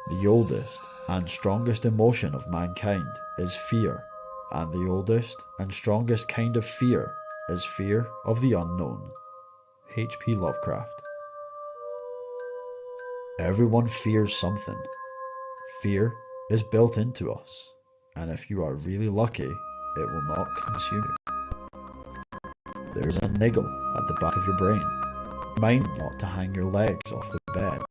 The oldest and strongest emotion of mankind is fear, and the oldest and strongest kind of fear is fear of the unknown. H.P. Lovecraft. Everyone fears something. Fear is built into us, and if you are really lucky, it will not consume you. There is a niggle at the back of your brain, reminding you not to hang your legs off the bed,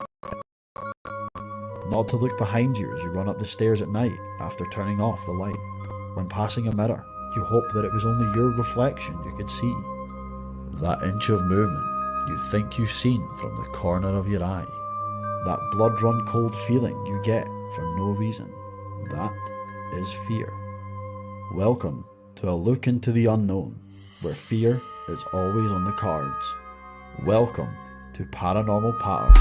not to look behind you as you run up the stairs at night after turning off the light. When passing a mirror, you hope that it was only your reflection you could see. That inch of movement you think you've seen from the corner of your eye. That blood-run cold feeling you get for no reason. That is fear. Welcome to a look into the unknown, where fear is always on the cards. Welcome to Paranormal Patter.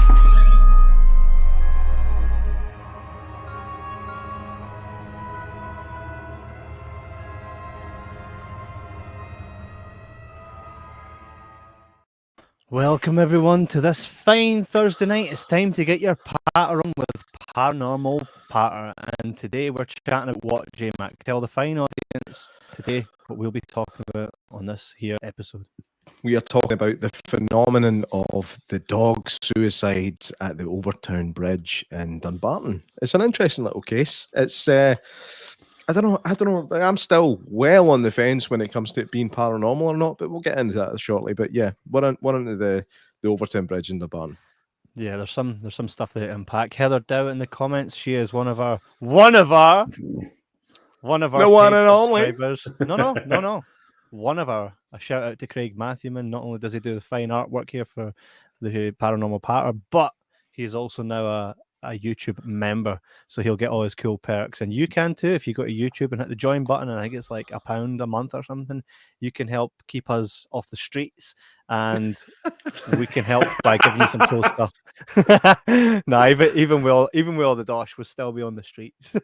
Welcome everyone to this fine Thursday night. It's time to get your patter on with Paranormal Patter, and today we're chatting about what, J-Mac? Tell the fine audience today what we'll be talking about on this here episode. We are talking about the phenomenon of the dog suicides at the Overtoun Bridge in Dunbarton. It's an interesting little case. It's I don't know. I'm still well on the fence when it comes to it being paranormal or not, but we'll get into that shortly. But yeah, we're into the Overtoun Bridge in Dunbarton. Yeah, there's some stuff to unpack. Heather Dow in the comments. She is one of our the one and only. No. One of our. A shout out to Craig Matthewman. Not only does he do the fine artwork here for the Paranormal Patter, but he's also now a YouTube member, so he'll get all his cool perks, and you can too if you go to YouTube and hit the join button, and I think it's like £1 a month or something. You can help keep us off the streets, and we can help by giving you some cool stuff. No, even Will the Dosh will still be on the streets.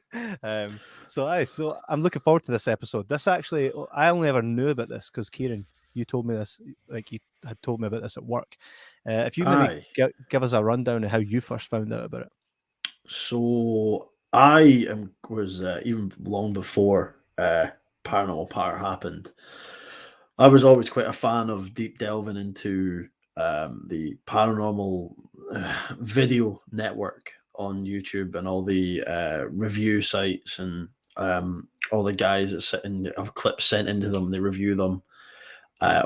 So I'm looking forward to this episode. This actually, I only ever knew about this because Kieran, you told me this, like you had told me about this at work. If you maybe give us a rundown of how you first found out about it. So I was even long before Paranormal Patter happened. I was always quite a fan of deep delving into the paranormal video network on YouTube and all the review sites and all the guys that have clips sent into them. They review them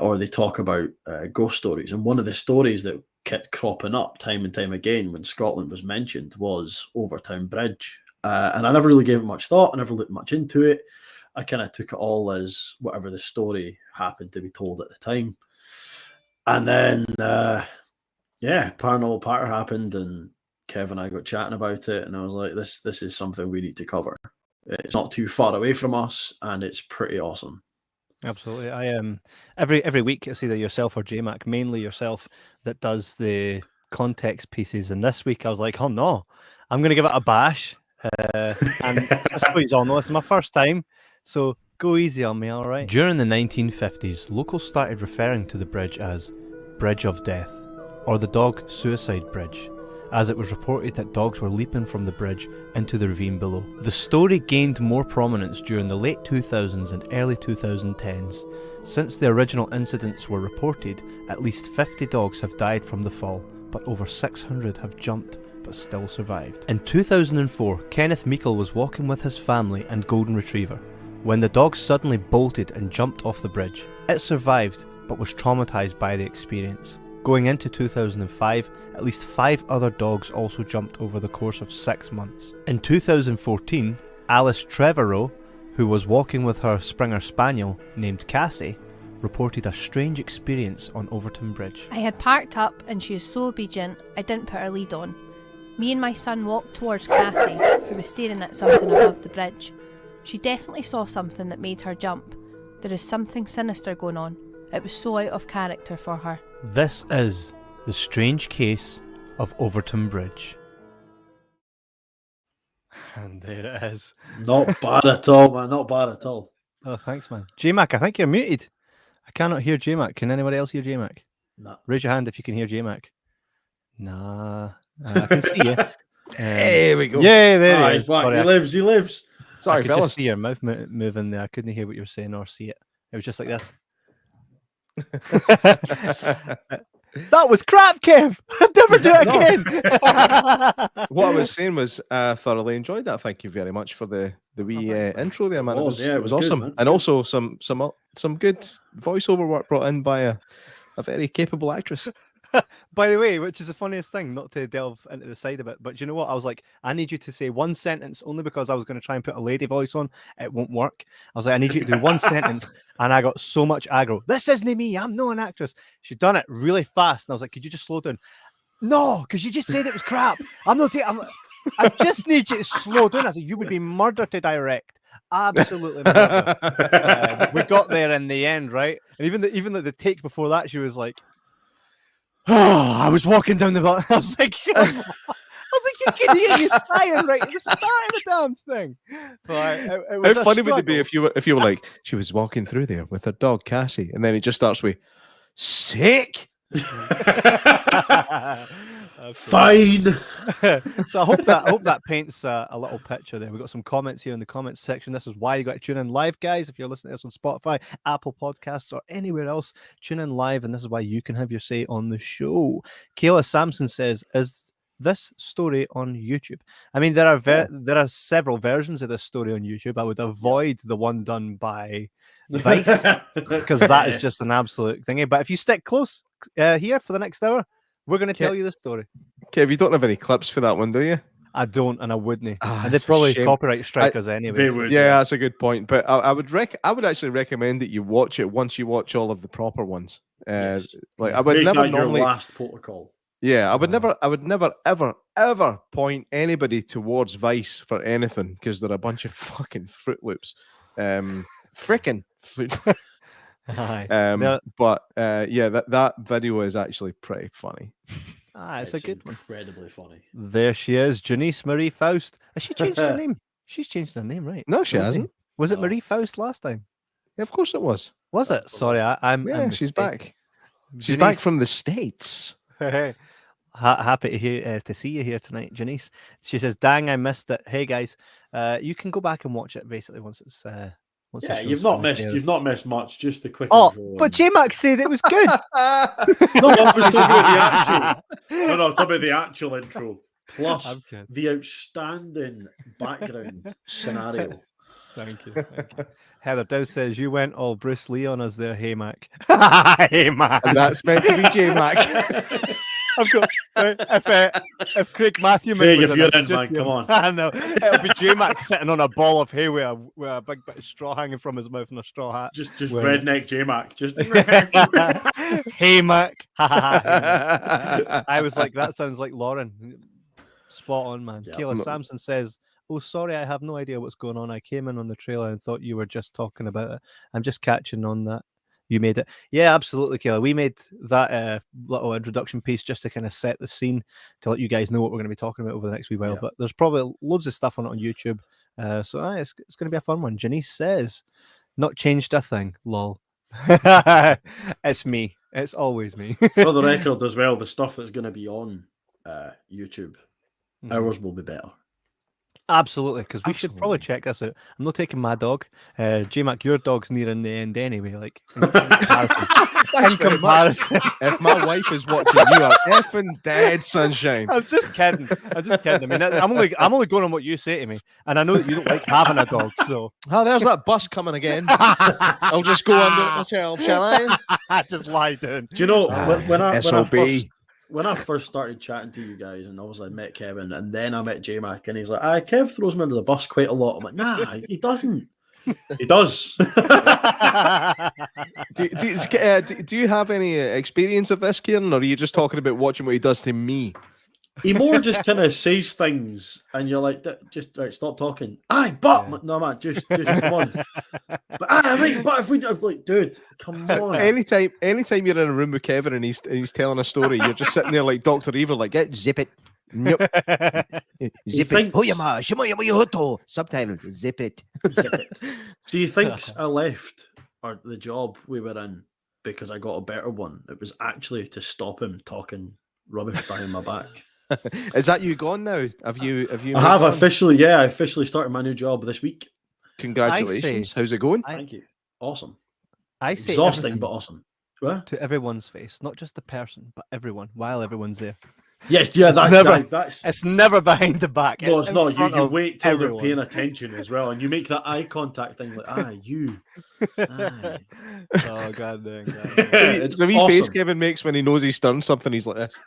or they talk about ghost stories. And one of the stories that kept cropping up time and time again when Scotland was mentioned was Overtoun Bridge. And I never really gave it much thought. I never looked much into it. I kind of took it all as whatever the story happened to be told at the time. And then, Paranormal Patter happened and Kev and I got chatting about it. And I was like, this is something we need to cover. It's not too far away from us and it's pretty awesome. Absolutely. I every week it's either yourself or J-Mac, mainly yourself, that does the context pieces. And this week I was like, oh no, I'm going to give it a bash. And just so you all know, it's my first time, so go easy on me, all right? During the 1950s, locals started referring to the bridge as Bridge of Death, or the Dog Suicide Bridge, as it was reported that dogs were leaping from the bridge into the ravine below. The story gained more prominence during the late 2000s and early 2010s. Since the original incidents were reported, at least 50 dogs have died from the fall, but over 600 have jumped but still survived. In 2004, Kenneth Meikle was walking with his family and golden retriever when the dog suddenly bolted and jumped off the bridge. It survived but was traumatized by the experience. Going into 2005, at least 5 other dogs also jumped over the course of 6 months. In 2014, Alice Trevorrow, who was walking with her Springer Spaniel named Cassie, reported a strange experience on Overtoun Bridge. I had parked up and she was so obedient I didn't put her lead on. Me and my son walked towards Cassie, who was staring at something above the bridge. She definitely saw something that made her jump. There is something sinister going on. It was so out of character for her. This is the strange case of Overtoun Bridge. And there it is. Not bad at all, man. Not bad at all. Oh, thanks, man. J-Mac, I think you're muted. I cannot hear J-Mac. Can anybody else hear J-Mac? No. Raise your hand if you can hear J-Mac. Nah. I can see you. There we go. Yeah, there Ah, he he's is. back. Sorry, He lives. He lives. I Sorry, could just fellas. see your mouth moving there. I couldn't hear what you were saying or see it. It was just like this. That was crap, Kev. I'd never do it again. What I was saying was thoroughly enjoyed that. Thank you very much for the wee intro there, man. It was It was awesome, good, man. and also some good voiceover work brought in by a very capable actress. By the way, which is the funniest thing, not to delve into the side of it, but you know what? I was like, I need you to say one sentence only because I was going to try and put a lady voice on. It won't work. I was like, I need you to do one sentence. And I got so much aggro. This isn't me. I'm not an actress. She'd done it really fast. And I was like, could you just slow down? No, because you just said it was crap. I just need you to slow down. I said, you would be murder to direct. Absolutely murder. We got there in the end, right? And even the take before that, she was like, oh, I was walking down the block. I was like, you can hear you sighing right at the start of the damn thing. But it was How a funny would it be struggle. if you were like, she was walking through there with her dog Cassie, and then it just starts with sick. Fine. So I hope that paints a little picture there. We've got some comments here in the comments section. This is why you got to tune in live, guys. If you're listening to this on Spotify, Apple Podcasts, or anywhere else, tune in live, and this is why you can have your say on the show. Kayla Sampson says, "Is this story on YouTube?" I mean, there are several versions of this story on YouTube. I would avoid the one done by Vice because that is just an absolute thingy. But if you stick close here for the next hour, we're going to tell you the story. Kev, you don't have any clips for that one, do you? I don't, and I wouldn't. And they'd it's a probably shame. copyright strike us anyway. They so- would. Yeah, that's a good point. But I would actually recommend that you watch it once you watch all of the proper ones. Yes. Like I would Make never that your normally. last protocol. Yeah, I would never, ever point anybody towards Vice for anything because they're a bunch of fucking Fruit Loops. Frickin' Fruit. Aye. But yeah, that video is actually pretty funny. It's a good one. Incredibly funny. There she is, Janice Marie Faust. Has she changed her name? She's changed her name, right? No, she hasn't. Was it No. Marie Faust last time? Yeah, of course it was. Was it? Sorry, I'm. Yeah, I'm she's mistaken. back. She's back Janice, from the States. happy to hear to see you here tonight, Janice. She says, "Dang, I missed it." Hey guys, you can go back and watch it basically once it's. Once the Yeah, show's you've not finished missed. airing. You've not missed much. Just the quick. Oh, intro but and- J-Max said it was good. No, I was talking about the actual. No, I'm talking about the actual intro. Plus I'm kidding. the outstanding background scenario. Thank you. Heather Dow says you went all Bruce Lee on us there. Hey Mac. Hey Mac. And that's meant to be J-Mac. I've got if Craig Matthew Craig, was if you're it, in, just man, come on. I know it'll be J Mac sitting on a ball of hay with a big bit of straw hanging from his mouth and a straw hat. Just Wearing redneck J-Mac. Just Hey Mac. I was like, that sounds like Lauren. Spot on, man. Yeah. Kayla Sampson says, "Oh, sorry, I have no idea what's going on. I came in on the trailer and thought you were just talking about it. I'm just catching on that you made it." Yeah, absolutely, Kayla. We made that little introduction piece just to kind of set the scene to let you guys know what we're going to be talking about over the next wee while. Yeah. But there's probably loads of stuff on it on YouTube. So it's going to be a fun one. Janice says, "Not changed a thing, lol." It's me. It's always me. For the record as well, the stuff that's going to be on YouTube, ours will be better. Absolutely, because we should probably check this out. I'm not taking my dog. J-Mac, your dog's nearing the end anyway. Like in comparison. Thanks very much. If my wife is watching, you are effing dead, sunshine. I'm just kidding. I mean, I'm only going on what you say to me, and I know that you don't like having a dog. So Oh, there's that bus coming again. I'll just go under it myself, shall I? just lie down. Do you know SOB. when I first started chatting to you guys, and obviously I met Kevin, and then I met J-Mac, and he's like, Kev throws me under the bus quite a lot. I'm like, nah, he doesn't. He does. Do you have any experience of this, Kieran, or are you just talking about watching what he does to me? He more just kind of says things, and you're like, just right, stop talking. Aye, but no, man, just come on. But right, but if we do, like, dude, come on. Anytime you're in a room with Kevin and he's telling a story, you're just sitting there like Dr. Evil, like, zip it. Nope. Zip it. Subtitle. Zip it. So he thinks I left the job we were in because I got a better one. It was actually to stop him talking rubbish behind my back. Is that you gone now? Have you? I moved have on? officially, I officially started my new job this week. Congratulations. How's it going? Thank you. Awesome. I say Exhausting, everything but awesome. What? to everyone's face, not just the person, but everyone, while everyone's there. Yes, yeah, It's that's never- that's. It's never behind the back. No, it's in not. front You of wait till everyone. they're paying attention as well, and you make that eye contact thing like, you. Aye. Oh god dang. It's The wee face awesome. Kevin makes when he knows he's done something, he's like this.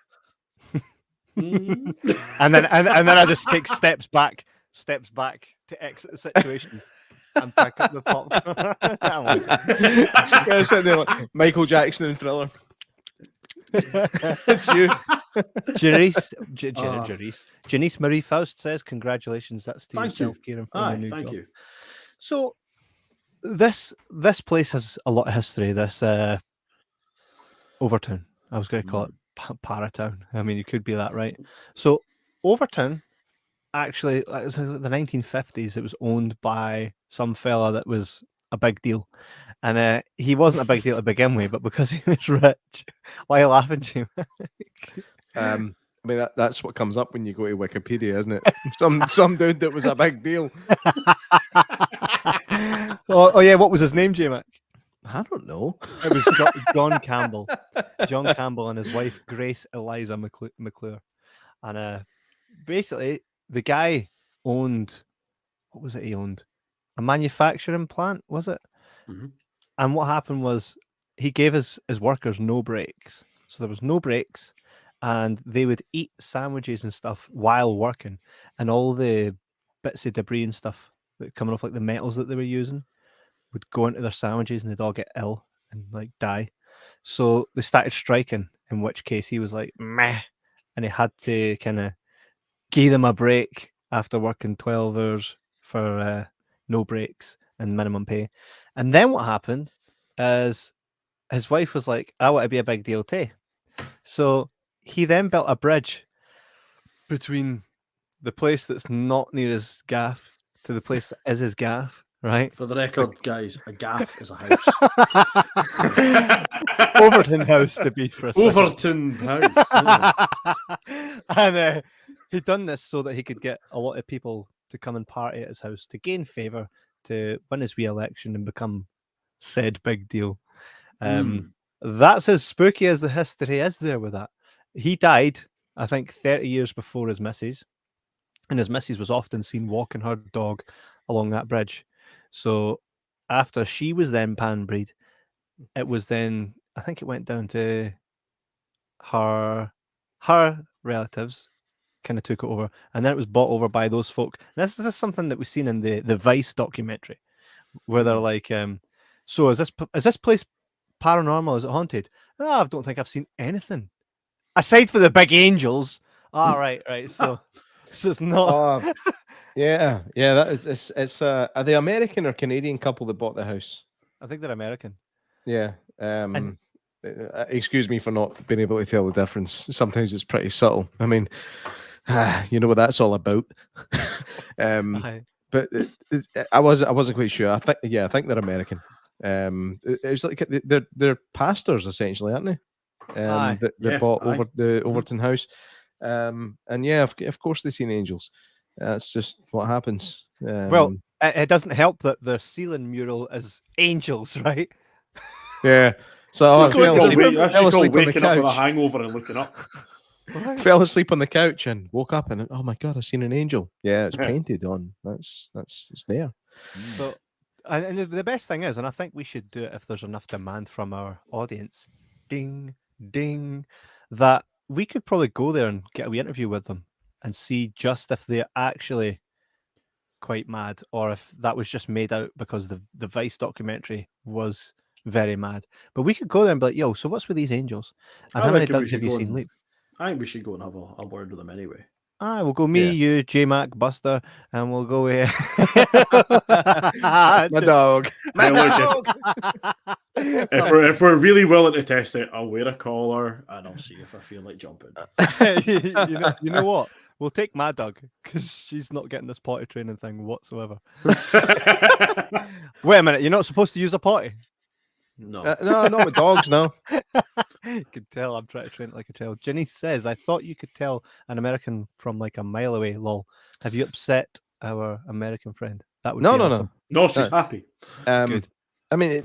Mm. and then I just take steps back to exit the situation and pick up the popcorn. Yeah, sitting there like Michael Jackson in Thriller. It's you. Janice Marie Faust says, "Congratulations, that's to Thank you. yourself, Kieran, for Aye, your new thank job." you. So this place has a lot of history. This Overtoun. I was going to call it Paratown. I mean, you could be that, right? So Overtoun, actually, it was the 1950s. It was owned by some fella that was a big deal, and he wasn't a big deal to begin with, but because he was rich. Why are you laughing, Jim? I mean, that's what comes up when you go to Wikipedia, isn't it? Some dude that was a big deal. Oh yeah, what was his name, J-Mac? I don't know. It was John Campbell. John Campbell and his wife Grace Eliza McClure. And basically, the guy owned, what was it he owned? A manufacturing plant, was it? Mm-hmm. And what happened was he gave his workers no breaks. So there was no breaks, and they would eat sandwiches and stuff while working, and all the bits of debris and stuff that coming off, like the metals that they were using, would go into their sandwiches, and they'd all get ill and like die. So they started striking, in which case he was like, meh, and he had to kind of give them a break after working 12 hours for no breaks and minimum pay. And then what happened is his wife was like, I want to be a big deal too. So he then built a bridge between the place that's not near his gaff to the place that is his gaff, right? For the record, guys, a gaff is a house. Overtoun House, to be precise. Overtoun House. And he'd done this so that he could get a lot of people to come and party at his house to gain favour, to win his re-election and become said big deal. That's as spooky as the history is there with that. He died, I think, 30 years before his missus, and his missus was often seen walking her dog along that bridge. So after she was then pan-breed, it was then, I think it went down to her relatives kind of took it over, and then it was bought over by those folk. And this is something that we've seen in the Vice documentary, where they're like, so is this place paranormal? Is it haunted? Oh, I don't think I've seen anything aside for the big angels. All right. So it's not. Yeah. That is. It's are they American or Canadian couple that bought the house? I think they're American. Yeah. Excuse me for not being able to tell the difference. Sometimes it's pretty subtle. I mean, you know what that's all about. But I wasn't quite sure. I think they're American. It was like they're pastors essentially, aren't they? They bought over the Overtoun House. And yeah, of course they've seen angels. That's just what happens. Well, it doesn't help that the ceiling mural is angels, right? Yeah. So I fell asleep on the waking up with a couch. hangover and looking up. Fell asleep on the couch and woke up and oh my god, I've seen an angel. Yeah, it's painted on. It's there. So, and the best thing is, and I think we should do it if there's enough demand from our audience. Ding, ding, that we could probably go there and get a wee interview with them and see just if they're actually quite mad or if that was just made out because the Vice documentary was very mad. But we could go there and be like, yo, so what's with these angels? And how many ducks have you seen leap? I think we should go and have a word with them anyway. We'll go you, J-Mac, Buster, and we'll go my dog. If we're really willing to test it, I'll wear a collar and I'll see if I feel like jumping. you know what? We'll take Mad Dog because she's not getting this potty training thing whatsoever. Wait a minute, you're not supposed to use a potty? No, no, not with dogs. No. You could tell I'm trying to train it like a child. Ginny says, I thought you could tell an American from like a mile away. Lol. Have you upset our American friend? That would No, be no, awesome. No, she's No. happy. Good. I mean,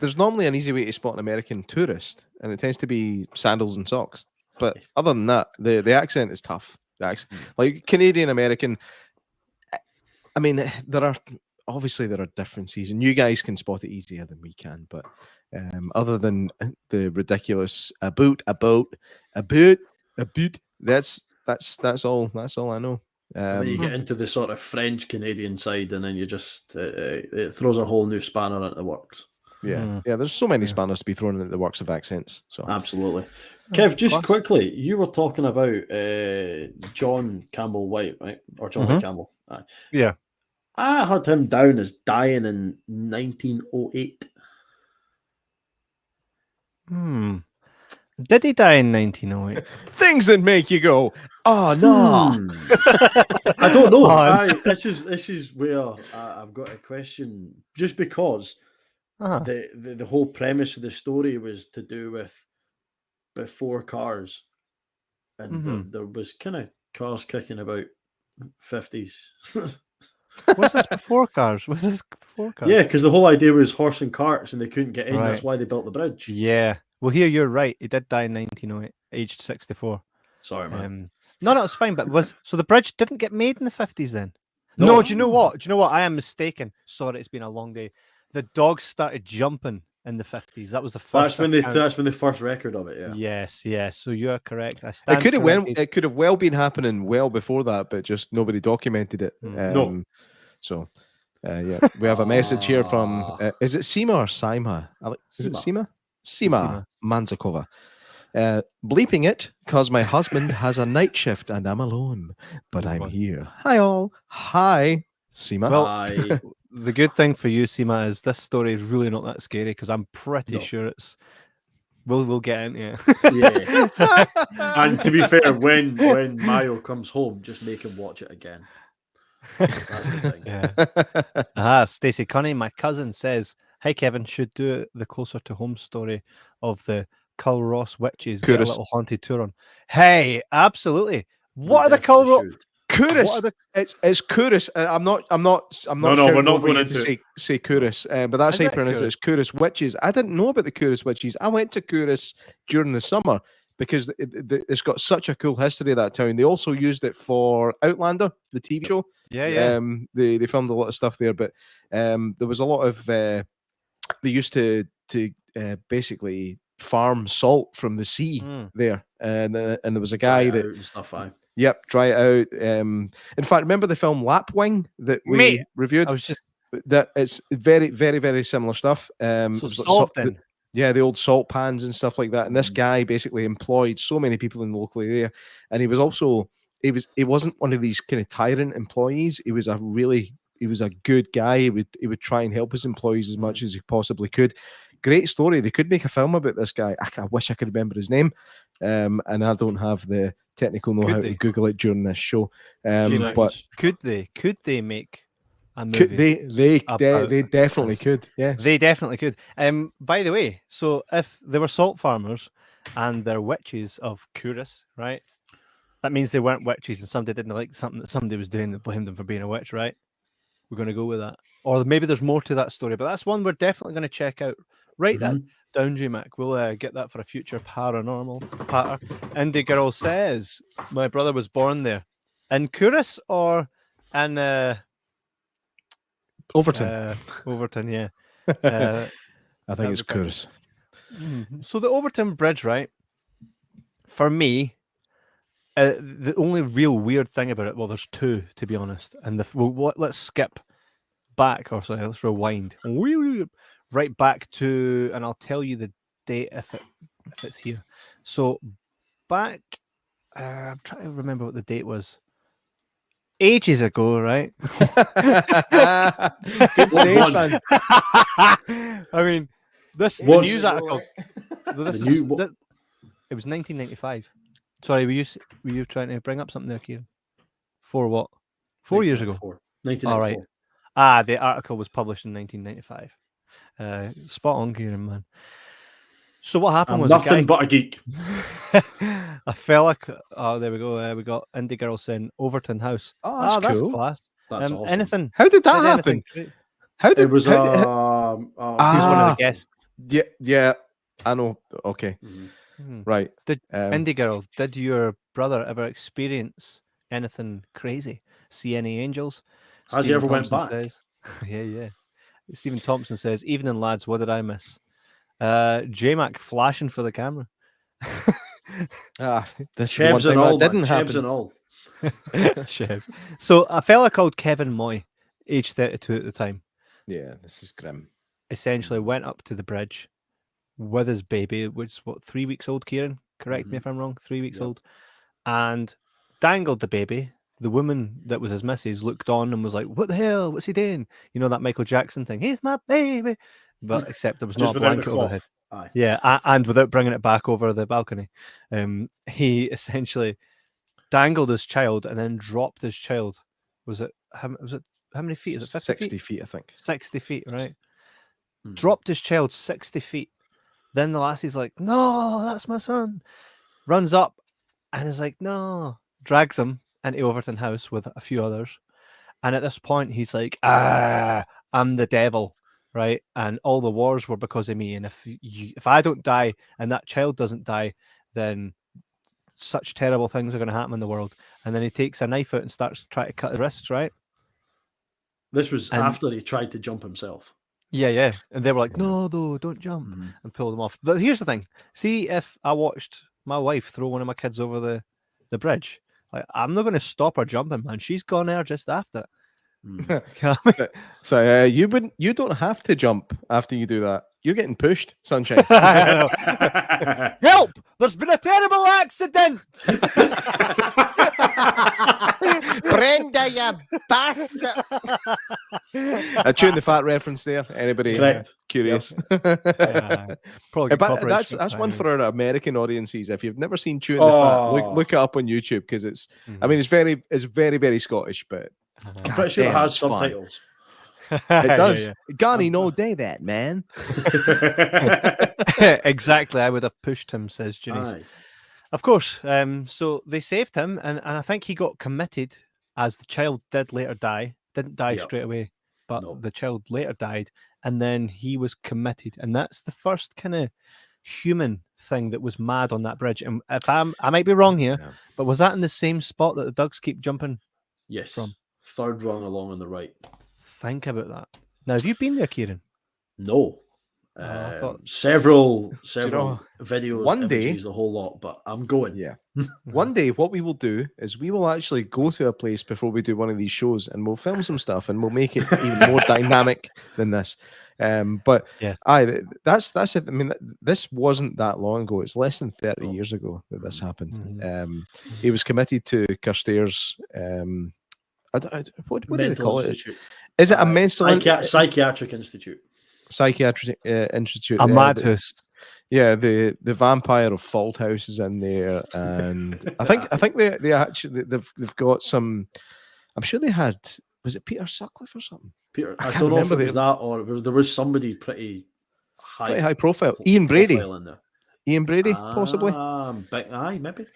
there's normally an easy way to spot an American tourist, and it tends to be sandals and socks. But Yes. other than that, the accent is tough. Like Canadian American. I mean, there are differences, and you guys can spot it easier than we can. But other than the ridiculous a boot, that's all I know. And then you get into the sort of French Canadian side, and then you just it throws a whole new spanner into the works. Yeah. There's so many spanners to be thrown into the works of accents. So Absolutely. Kev, just course. quickly, you were talking about John Campbell White, right? Or John White Campbell. Aye. Yeah. I had him down as dying in 1908. Did he die in 1908? things that make you go, oh no. I don't know. Oh, This is where I've got a question. Just because the whole premise of the story was to do with before cars, and there was kind of cars kicking about 50s. Was this before cars? Yeah, because the whole idea was horse and carts, and they couldn't get in. Right. That's why they built the bridge. Yeah. Well, here you're right. He did die in 1908, aged 64. Sorry, man. No, it's fine. But so the bridge didn't get made in the 50s then? No. Do you know what? I am mistaken. Sorry, it's been a long day. The dogs started jumping in the 50s. That was the first. That's when the first record of it. Yeah. Yes. So you are correct. I stand It could have well been happening well before that, but just nobody documented it. No. So, yeah, we have a message here from. Is it Seema or Saima? Is it Seema? Seema Manzakova. Bleeping it because my husband has a night shift and I'm alone, but I'm here. Hi all. Hi, Seema. Well, the good thing for you, Seema, is this story is really not that scary because I'm pretty sure it's. We'll get into it. Yeah. And to be fair, when Mayo comes home, just make him watch it again. That's the thing. Yeah. Stacey Cunny, my cousin, says, "Hi Kevin, should do the closer to home story of the Culross witches. Get a little haunted tour on." Hey, absolutely. What are the Culross? Kouros. It's Kouros. I'm not. No, sure we're not going into say Kouros, but that's how you pronounce it. It's Kouros witches. I didn't know about the Kouros witches. I went to Kouros during the summer because it's got such a cool history of that town. They also used it for Outlander, the TV show. Yeah. They filmed a lot of stuff there, but there was a lot of. They used to basically farm salt from the sea there, and there was a guy that stuff. Yep, dry it out. In fact, remember the film Lapwing that we reviewed? That it's very, very, very similar stuff. So salt then. Yeah, the old salt pans and stuff like that. And this guy basically employed so many people in the local area, and he was also he wasn't one of these kind of tyrant employees. He was a good guy. He would try and help his employees as much as he possibly could. Great story. They could make a film about this guy. I wish I could remember his name, and I don't have the technical know-how to Google it during this show. But could they make a movie? They definitely could. Yes, they definitely could. By the way, so if they were salt farmers and they're witches of Kouros, right? That means they weren't witches, and somebody didn't like something that somebody was doing that blamed them for being a witch, right? We're going to go with that. Or maybe there's more to that story, but that's one we're definitely going to check out. Write that down, J-Mac. We'll get that for a future paranormal patter. Indie Girl says, my brother was born there. In Kouros or in Overtoun? Overtoun, yeah. I think it's Kouros. So the Overtoun Bridge, right? For me, the only real weird thing about it, well, there's two, to be honest. And let's skip back, or sorry, let's rewind right back to, and I'll tell you the date if it's here. So back, I'm trying to remember what the date was. Ages ago, right? Good save, son. I mean, the news article. It was 1995. Sorry, were you trying to bring up something there, Kieran? For what? 4 years ago. 1994. All right. The article was published in 1995. Spot on, Kieran, man. So what happened I'm was a nothing guy... but a geek. a fella... Oh, there we go. We got Indie Girl saying Overtoun House. Oh, that's cool. Class. That's awesome. Anything... How did that did anything happen? great? How did It was how, He was one of the guests. yeah, I know. Okay, Mhm. right. Did Um, Indie Girl, did your brother ever experience anything crazy? See any angels? Has he ever went back? Says, yeah. Stephen Thompson says, "Evening lads, what did I miss?" J-Mac flashing for the camera. this is the one Chebs thing and all, that man. didn't Chebs happen. and all. Chefs. So a fella called Kevin Moy, age 32 at the time, Yeah, this is grim. essentially went up to the bridge with his baby, which is what, 3 weeks old, Kieran? Correct me if I'm wrong, 3 weeks Yep. old, and dangled the baby. The woman that was his missus looked on and was like, "What the hell? What's he doing?" You know, that Michael Jackson thing. "He's my baby." But except there was Just not a without the blanket over the head. cloth. Aye. Yeah, and without bringing it back over the balcony. He essentially dangled his child and then dropped his child. Was it how many feet? Is it 50 60 feet? feet, I think. 60 feet, right? Mhm. Dropped his child 60 feet. Then the lassie's like, "No, that's my son." Runs up and is like, "No." Drags him into Overtoun House with a few others. And at this point, he's like, "I'm the devil," right? And all the wars were because of me. And if I don't die and that child doesn't die, then such terrible things are going to happen in the world. And then he takes a knife out and starts trying to cut his wrists, right? This was And- after he tried to jump himself. Yeah. And they were like, "No, though, don't jump," Mhm. and pull them off. But here's the thing. See, if I watched my wife throw one of my kids over the bridge, like, I'm not going to stop her jumping, man. She's gone there just after. Mm. You know what I mean? So you don't have to jump after you do that. You're getting pushed, sunshine. I know. Help! There's been a terrible accident. Brenda, you bastard! A Chewing the Fat reference there. Anybody Correct. curious? Probably But that's one for our American audiences. If you've never seen Chewing the Fat, look it up on YouTube because it's. I mean, it's very very Scottish, but I'm pretty sure it damn, has it's fun. subtitles. It does. Yeah. Gani no day that man. Exactly. I would have pushed him, says Janice. Aye. Of course. So they saved him, and I think he got committed, as the child did later die. Didn't die Yep. straight away, but No. the child later died, and then he was committed, and that's the first kind of human thing that was mad on that bridge. And if I might be wrong here, Yeah. but was that in the same spot that the ducks keep jumping? Yes. From? Third rung along on the right. Think about that. Now, have you been there, Kieran? No. I thought- Several know, videos, one day- images, the whole lot, but I'm going. Yeah. One day, what we will do is we will actually go to a place before we do one of these shows, and we'll film some stuff, and we'll make it even more dynamic than this. But Yes. that's it. I mean, this wasn't that long ago. It's less than 30 No. years ago that this happened. Mhm. He was committed to Carstairs. What do they Mental call it? Institute. Is it a mental Psychiatric Institute. psychiatric institute? A there? madhouse. Yeah, the vampire of Fault House is in there, and I think they actually they've got some. I'm sure they had. Was it Peter Sutcliffe or something? Peter, I I can't don't know if remember it was that or there was somebody pretty Quite high profile. Ian Brady. in there. Ian Brady, possibly. Aye, maybe.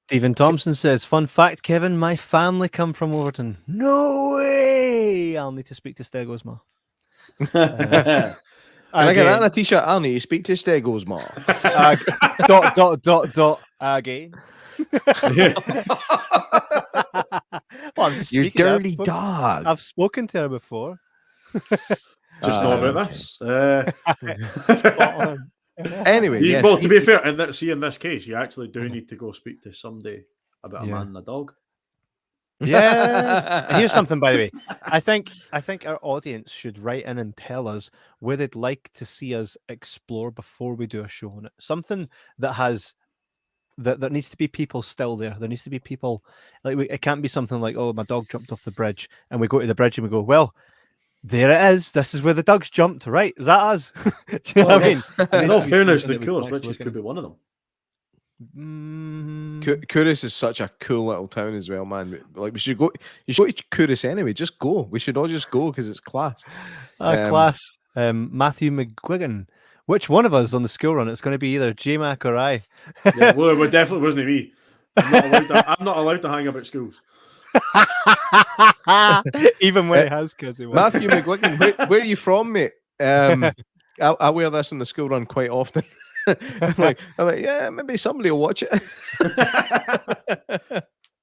Stephen Thompson says, "Fun fact, Kevin, my family come from Overtoun." No way! I'll need to speak to Stego's ma. Can I get that on a t-shirt? I'll need to speak to Stego's ma. Again. Well, I'm just You speaking to her. dirty dog. I've spoken to her before. Just know about okay. this. Spot on. Anyway, yes, well, to be fair, in this case, you actually do need to go speak to somebody about a Yeah. man and a dog. Yes. Here's something, by the way. I think our audience should write in and tell us where they'd like to see us explore before we do a show on it. Something that has that there needs to be people still there. There needs to be people it can't be something like, "Oh, my dog jumped off the bridge," and we go to the bridge and we go, "Well, there it is. This is where the dogs jumped, right? Is that us?" Do you know what I mean? In all fairness, something the that we coolest can witches actually could be one of them. Kouris is such a cool little town as well, man. Like you should go to Kouris anyway. Just go. We should all just go because it's class. Class. Matthew McGuigan. Which one of us on the school run? It's going to be either J-Mac or I. Yeah, well, it definitely wasn't me. I'm not allowed to hang about schools. Even when it has kids. It won't. Matthew McGuigan, where are you from, mate? I wear this on the school run quite often. I'm like, yeah, maybe somebody will watch it.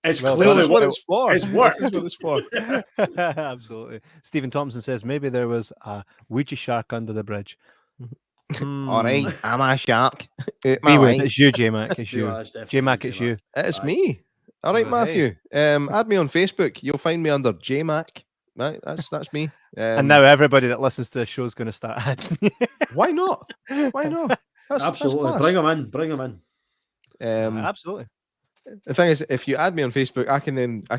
It's Well, clearly That's what it's for. It's worked. This is what it's for. Absolutely. Stephen Thompson says maybe there was a Ouija shark under the bridge. All right, I'm a shark. It's you, J-Mac. It's you. Yeah, it's definitely J-Mac, it's you. It's Aye. me. All right, Well, hey. Matthew. Add me on Facebook. You'll find me under JMac. Right, that's me. And now everybody that listens to the show is going to start adding. Why not? Why not? Absolutely. That's Bring them in. Bring them in. Absolutely. The thing is, if you add me on Facebook, I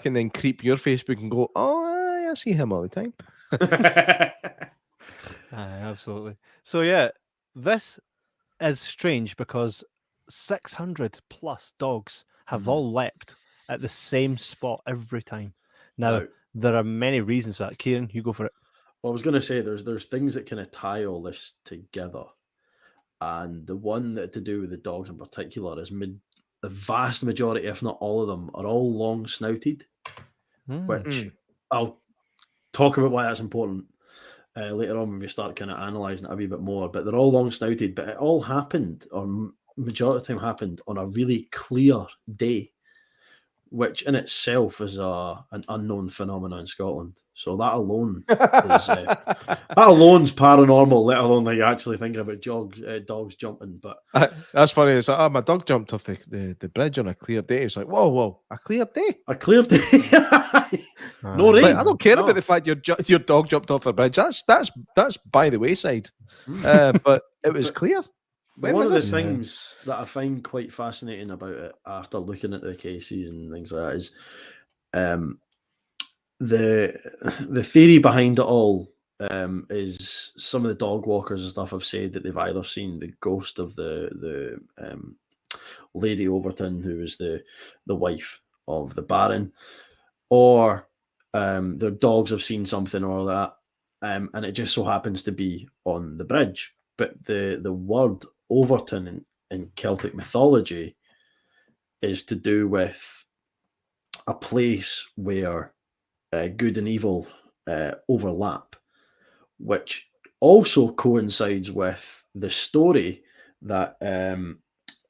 can then creep your Facebook and go, oh, I see him all the time. Absolutely. So yeah, this is strange because 600 plus dogs have all leapt at the same spot every time. Now, there are many reasons for that. Kieran, you go for it. Well, I was going to say there's things that kind of tie all this together, and the one that to do with the dogs in particular is the vast majority, if not all of them, are all long snouted, which I'll talk about why that's important later on when we start kind of analysing it a wee bit more. But they're all long snouted, but it all happened, or majority of the time happened, on a really clear day, which in itself is an unknown phenomenon in Scotland. So that alone is paranormal, let alone like actually thinking about dogs jumping. But that's funny. It's like, my dog jumped off the bridge on a clear day. It's like, whoa, a clear day. a clear day. No It's rain. like, I don't care No. about the fact your dog jumped off the bridge. That's by the wayside. But it was clear. When One was of the this? things that I find quite fascinating about it after looking at the cases and things like that is the theory behind it all is some of the dog walkers and stuff have said that they've either seen the ghost of the Lady Overtoun, who was the wife of the Baron, or their dogs have seen something or that, and it just so happens to be on the bridge. But the word Overtoun in Celtic mythology is to do with a place where good and evil overlap, which also coincides with the story that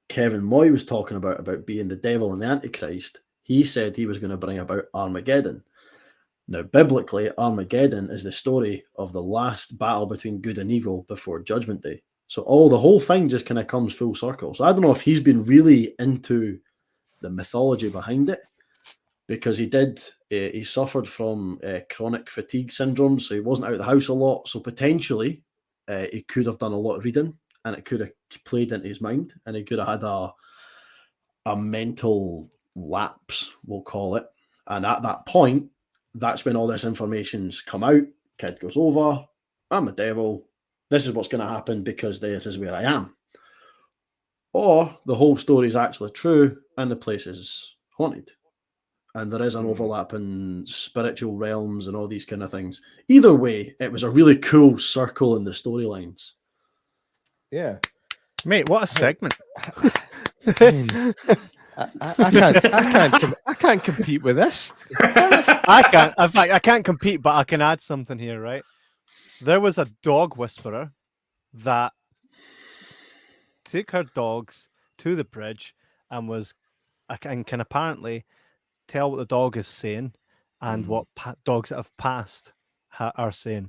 Kevin Moy was talking about being the devil and the Antichrist. He said he was going to bring about Armageddon. Now, biblically, Armageddon is the story of the last battle between good and evil before Judgment Day. So the whole thing just kind of comes full circle. So I don't know if he's been really into the mythology behind it, because he suffered from chronic fatigue syndrome, so he wasn't out of the house a lot. So potentially he could have done a lot of reading, and it could have played into his mind, and he could have had a mental lapse, we'll call it. And at that point, that's when all this information's come out. Kid goes over, I'm a devil. This is what's going to happen because this is where I am. Or the whole story is actually true and the place is haunted. And there is an overlap in spiritual realms and all these kind of things. Either way, it was a really cool circle in the storylines. Yeah. Mate, what a segment. I can't compete with this. I can't. In fact, I can't compete, but I can add something here, right? There was a dog whisperer that took her dogs to the bridge and can apparently tell what the dog is saying and what dogs that have passed are saying.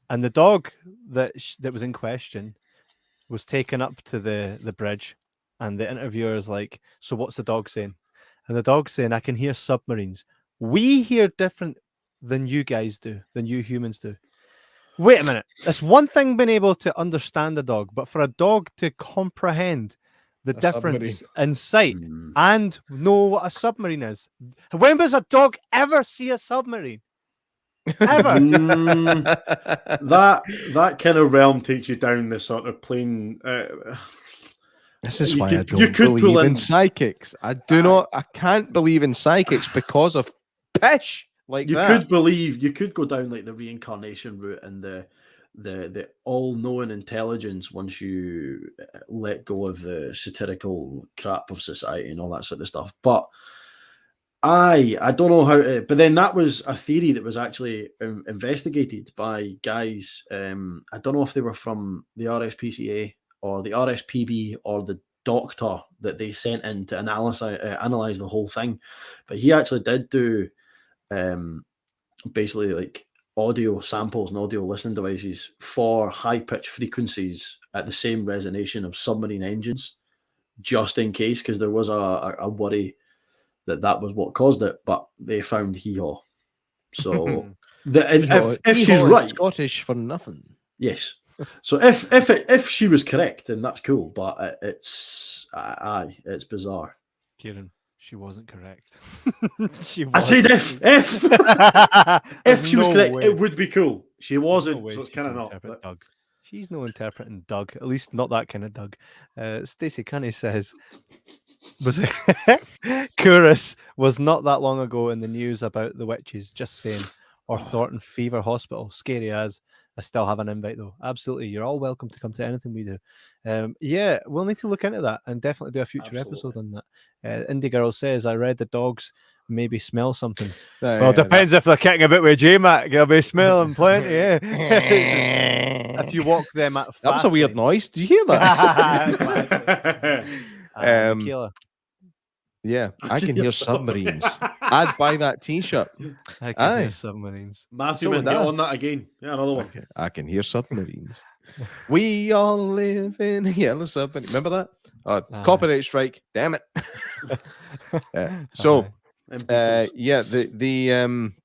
And the dog that was in question was taken up to the bridge, and the interviewer is like, so what's the dog saying? And the dog's saying, I can hear submarines. We hear different than you guys do, than you humans do. Wait a minute. It's one thing being able to understand a dog, but for a dog to comprehend the difference in sight and know what a submarine is. When does a dog ever see a submarine? Ever? That kind of realm takes you down the sort of plane. This is why I don't believe in psychics. I can't believe in psychics because of pish like you that. You could go down like the reincarnation route and the the all-knowing intelligence once you let go of the satirical crap of society and all that sort of stuff. But I don't know how to, but then that was a theory that was actually investigated by guys. I don't know if they were from the RSPCA or the RSPB or the doctor that they sent in to analyze the whole thing. But he actually did do basically like audio samples and audio listening devices for high pitch frequencies at the same resonation of submarine engines, just in case, because there was a worry that was what caused it, but they found hee-haw. So if she's right, Scottish for nothing. yes. So if she was correct, then that's cool. But it's bizarre. Kieran, she wasn't correct. I said if she was correct, it would be cool. She wasn't, so it's kind of not. But... Doug. She's no interpreting Doug, at least not that kind of Doug. Stacey Cunny says, Couris was not that long ago in the news about the witches, just saying, or Thornton Fever Hospital. Scary as. I still have an invite though. Absolutely. You're all welcome to come to anything we do. Yeah, we'll need to look into that and definitely do a future episode on that. Indie Girl says, I read the dogs maybe smell something. Well, it depends if they're kicking a bit with J-Mac. They'll be smelling plenty, yeah. If you walk them at fast. That was a weird noise. Do you hear that? Michaela. Yeah, I can hear submarines. I'd buy that T-shirt. I can hear submarines. Matthew, get on that again. Yeah, another one. I can hear submarines. We all live in a yellow submarine. Remember that? Copyright strike. Damn it.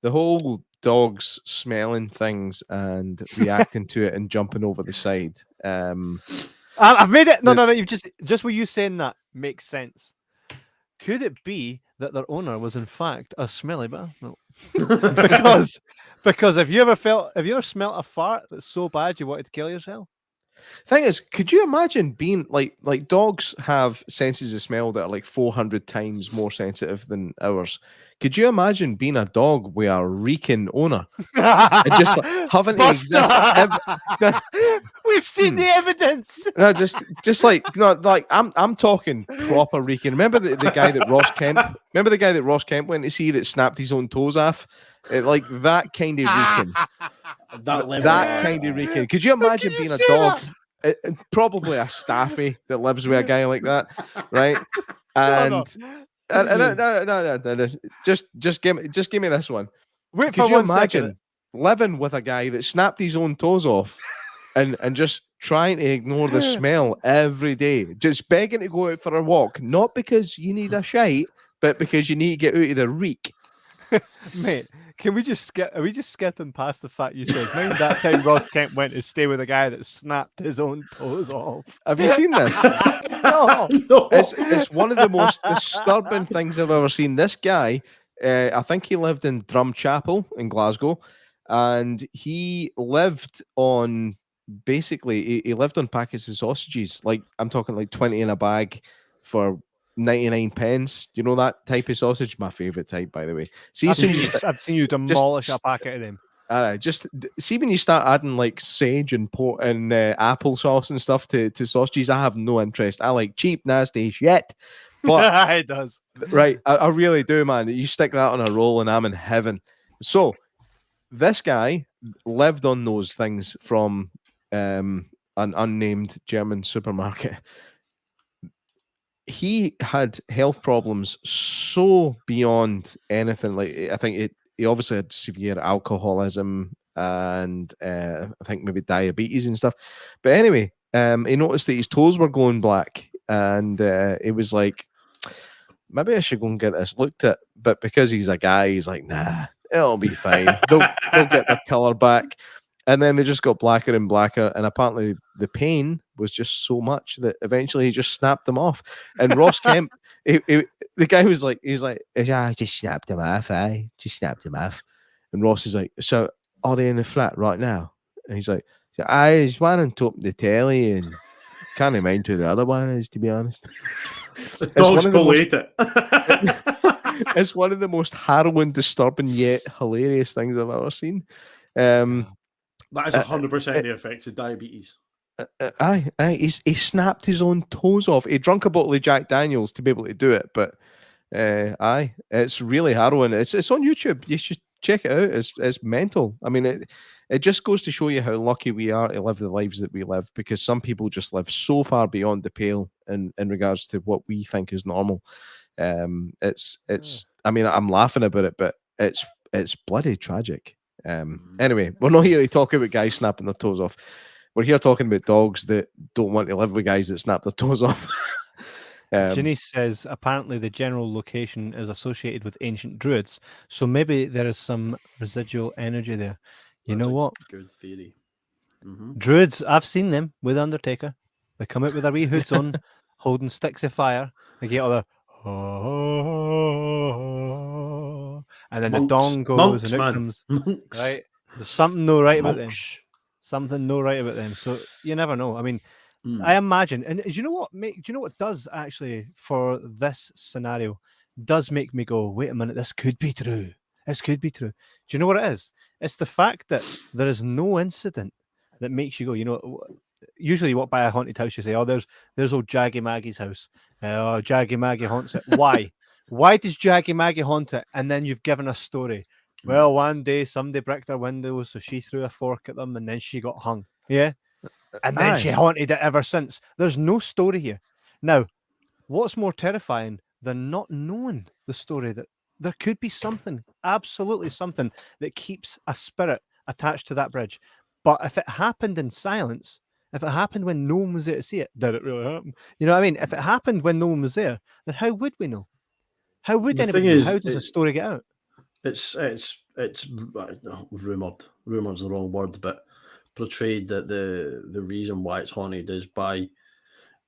The whole dogs smelling things and reacting to it and jumping over the side. I've made it. No. You've just what you saying that makes sense. Could it be that their owner was in fact a smelly bath? No. because have you ever smelt a fart that's so bad you wanted to kill yourself? Thing is, could you imagine being like dogs have senses of smell that are like 400 times more sensitive than ours? Could you imagine being a dog with a reeking owner and just like, having to exist? We've seen the evidence. No, just like I'm talking proper reeking. Remember the guy that Ross Kemp? Remember the guy that Ross Kemp went to see that snapped his own toes off? Like that kind of reeking. That kind of reeking. Could you imagine being a dog? Probably a staffy that lives with a guy like that, right? And no. Just give me this one. Wait for 1 second. Living with a guy that snapped his own toes off and just trying to ignore the smell every day, just begging to go out for a walk, not because you need a shite, but because you need to get out of the reek. Mate, can we just skip? Are we just skipping past the fact you said, mind that time Ross Kemp went to stay with a guy that snapped his own toes off? Have you seen this? No. It's one of the most disturbing things I've ever seen. This guy, I think he lived in Drumchapel in Glasgow, and he lived on he lived on packets of sausages. Like I'm talking like 20 in a bag for 99 pence. You know that type of sausage? My favorite type, by the way. See, I've seen you demolish a packet of them. Just see when you start adding like sage and applesauce and stuff to sausages, I have no interest. I like cheap, nasty shit. But it does. Right, I really do, man. You stick that on a roll and I'm in heaven. So this guy lived on those things from an unnamed German supermarket. He had health problems so beyond anything. Like I think he obviously had severe alcoholism and I think maybe diabetes and stuff. But anyway, he noticed that his toes were going black, and it was like, maybe I should go and get this looked at. But because he's a guy, he's like, nah, it'll be fine. They'll get their color back. And then they just got blacker and blacker. And apparently the pain was just so much that eventually he just snapped them off. And Ross Kemp, the guy was like, yeah, I just snapped them off. I just snapped them off. And Ross is like, so are they in the flat right now? And he's like, I was one on top of the telly and can't mind who the other one is, to be honest. The dogs will eat it. It's one of the most harrowing, disturbing, yet hilarious things I've ever seen. That is 100% the effects of diabetes. Aye, he snapped his own toes off. He drunk a bottle of Jack Daniels to be able to do it, but aye, it's really harrowing. It's on YouTube. You should check it out. It's mental. I mean, it just goes to show you how lucky we are to live the lives that we live, because some people just live so far beyond the pale in regards to what we think is normal. It's I mean, I'm laughing about it, but it's bloody tragic. Anyway, we're not here to talk about guys snapping their toes off. We're here talking about dogs that don't want to live with guys that snap their toes off. Ginny says apparently the general location is associated with ancient druids, so maybe there is some residual energy there. You know what? Good theory. Druids, I've seen them with Undertaker. They come out with their wee hoods on, holding sticks of fire. They get all the and then the dong goes and it comes. Monks. Right? There's something no right about them. Something no right about them. So you never know. I mean, I imagine, and do you know what? Do you know what does actually for this scenario does make me go, wait a minute, this could be true. This could be true. Do you know what it is? It's the fact that there is no incident that makes you go, you know. Usually, you walk by a haunted house, you say, "Oh, there's old Jaggy Maggie's house. Oh, Jaggy Maggie haunts it." Why? Why does Jaggy Maggie haunt it? And then you've given a story. Well, one day somebody bricked her windows, so she threw a fork at them, and then she got hung. Yeah, and then she haunted it ever since. There's no story here. Now, what's more terrifying than not knowing the story? That there could be something, absolutely something, that keeps a spirit attached to that bridge. But if it happened in silence, if it happened when no one was there to see it, did it really happen? You know what I mean? If it happened when no one was there, then how would we know? How would anybody know? How does a story get out? It's rumored. Rumored's the wrong word, but portrayed that the reason why it's haunted is by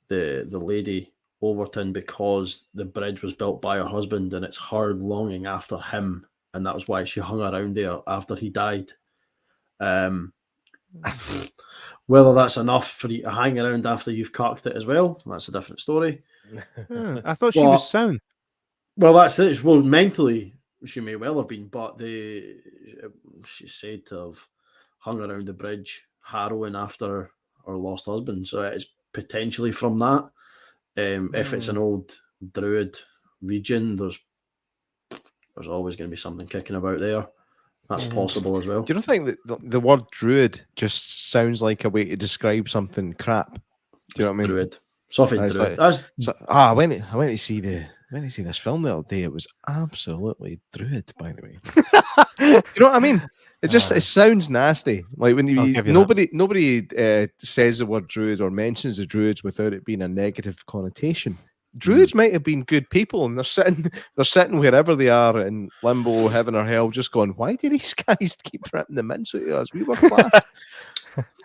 the lady Overtoun, because the bridge was built by her husband and it's her longing after him, and that was why she hung around there after he died. Whether that's enough for you to hang around after you've cocked it as well, that's a different story. I thought she was sound. Well, that's it. Well, mentally, she may well have been, but she's said to have hung around the bridge, harrowing after her lost husband. So it's potentially from that. If it's an old druid region, there's always going to be something kicking about there. That's possible as well. Do you not think that the word druid just sounds like a way to describe something crap? Do you know what I mean? Druid. Druid. Like, I went to see this film the other day. It was absolutely druid, by the way. You know what I mean? It just it sounds nasty. Like when nobody says the word druid or mentions the druids without it being a negative connotation. Druids might have been good people, and they're sitting wherever they are in limbo, heaven or hell, just going, why do these guys keep ripping the mince out of us? We were class.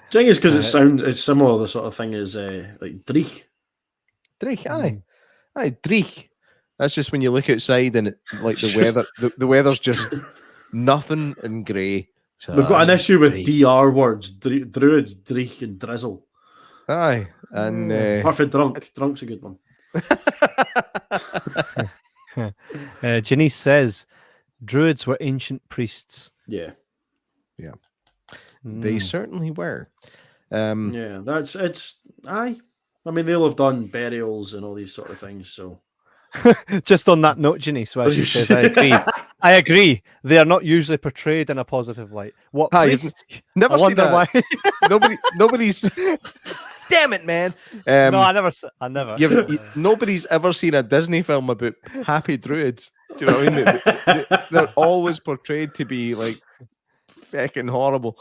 Thing is, because it's similar. The sort of thing is like Dreich. Dreich, aye, Dreich. That's just when you look outside and like the weather. The weather's just nothing and grey. So we've got an issue with DR words: druids, Dreich, and drizzle. Aye, and perfect drunk. Drunk's a good one. Janice says druids were ancient priests. Yeah. They certainly were. Yeah, it's aye. I mean, they'll have done burials and all these sort of things. So, just on that note, Janice, where she says, "I agree. I agree. They are not usually portrayed in a positive light." What? Priests? Never seen that. Why? Nobody's. Damn it, man! No, I never. Nobody's ever seen a Disney film about happy druids. Do you know what I mean? They're always portrayed to be like fucking horrible.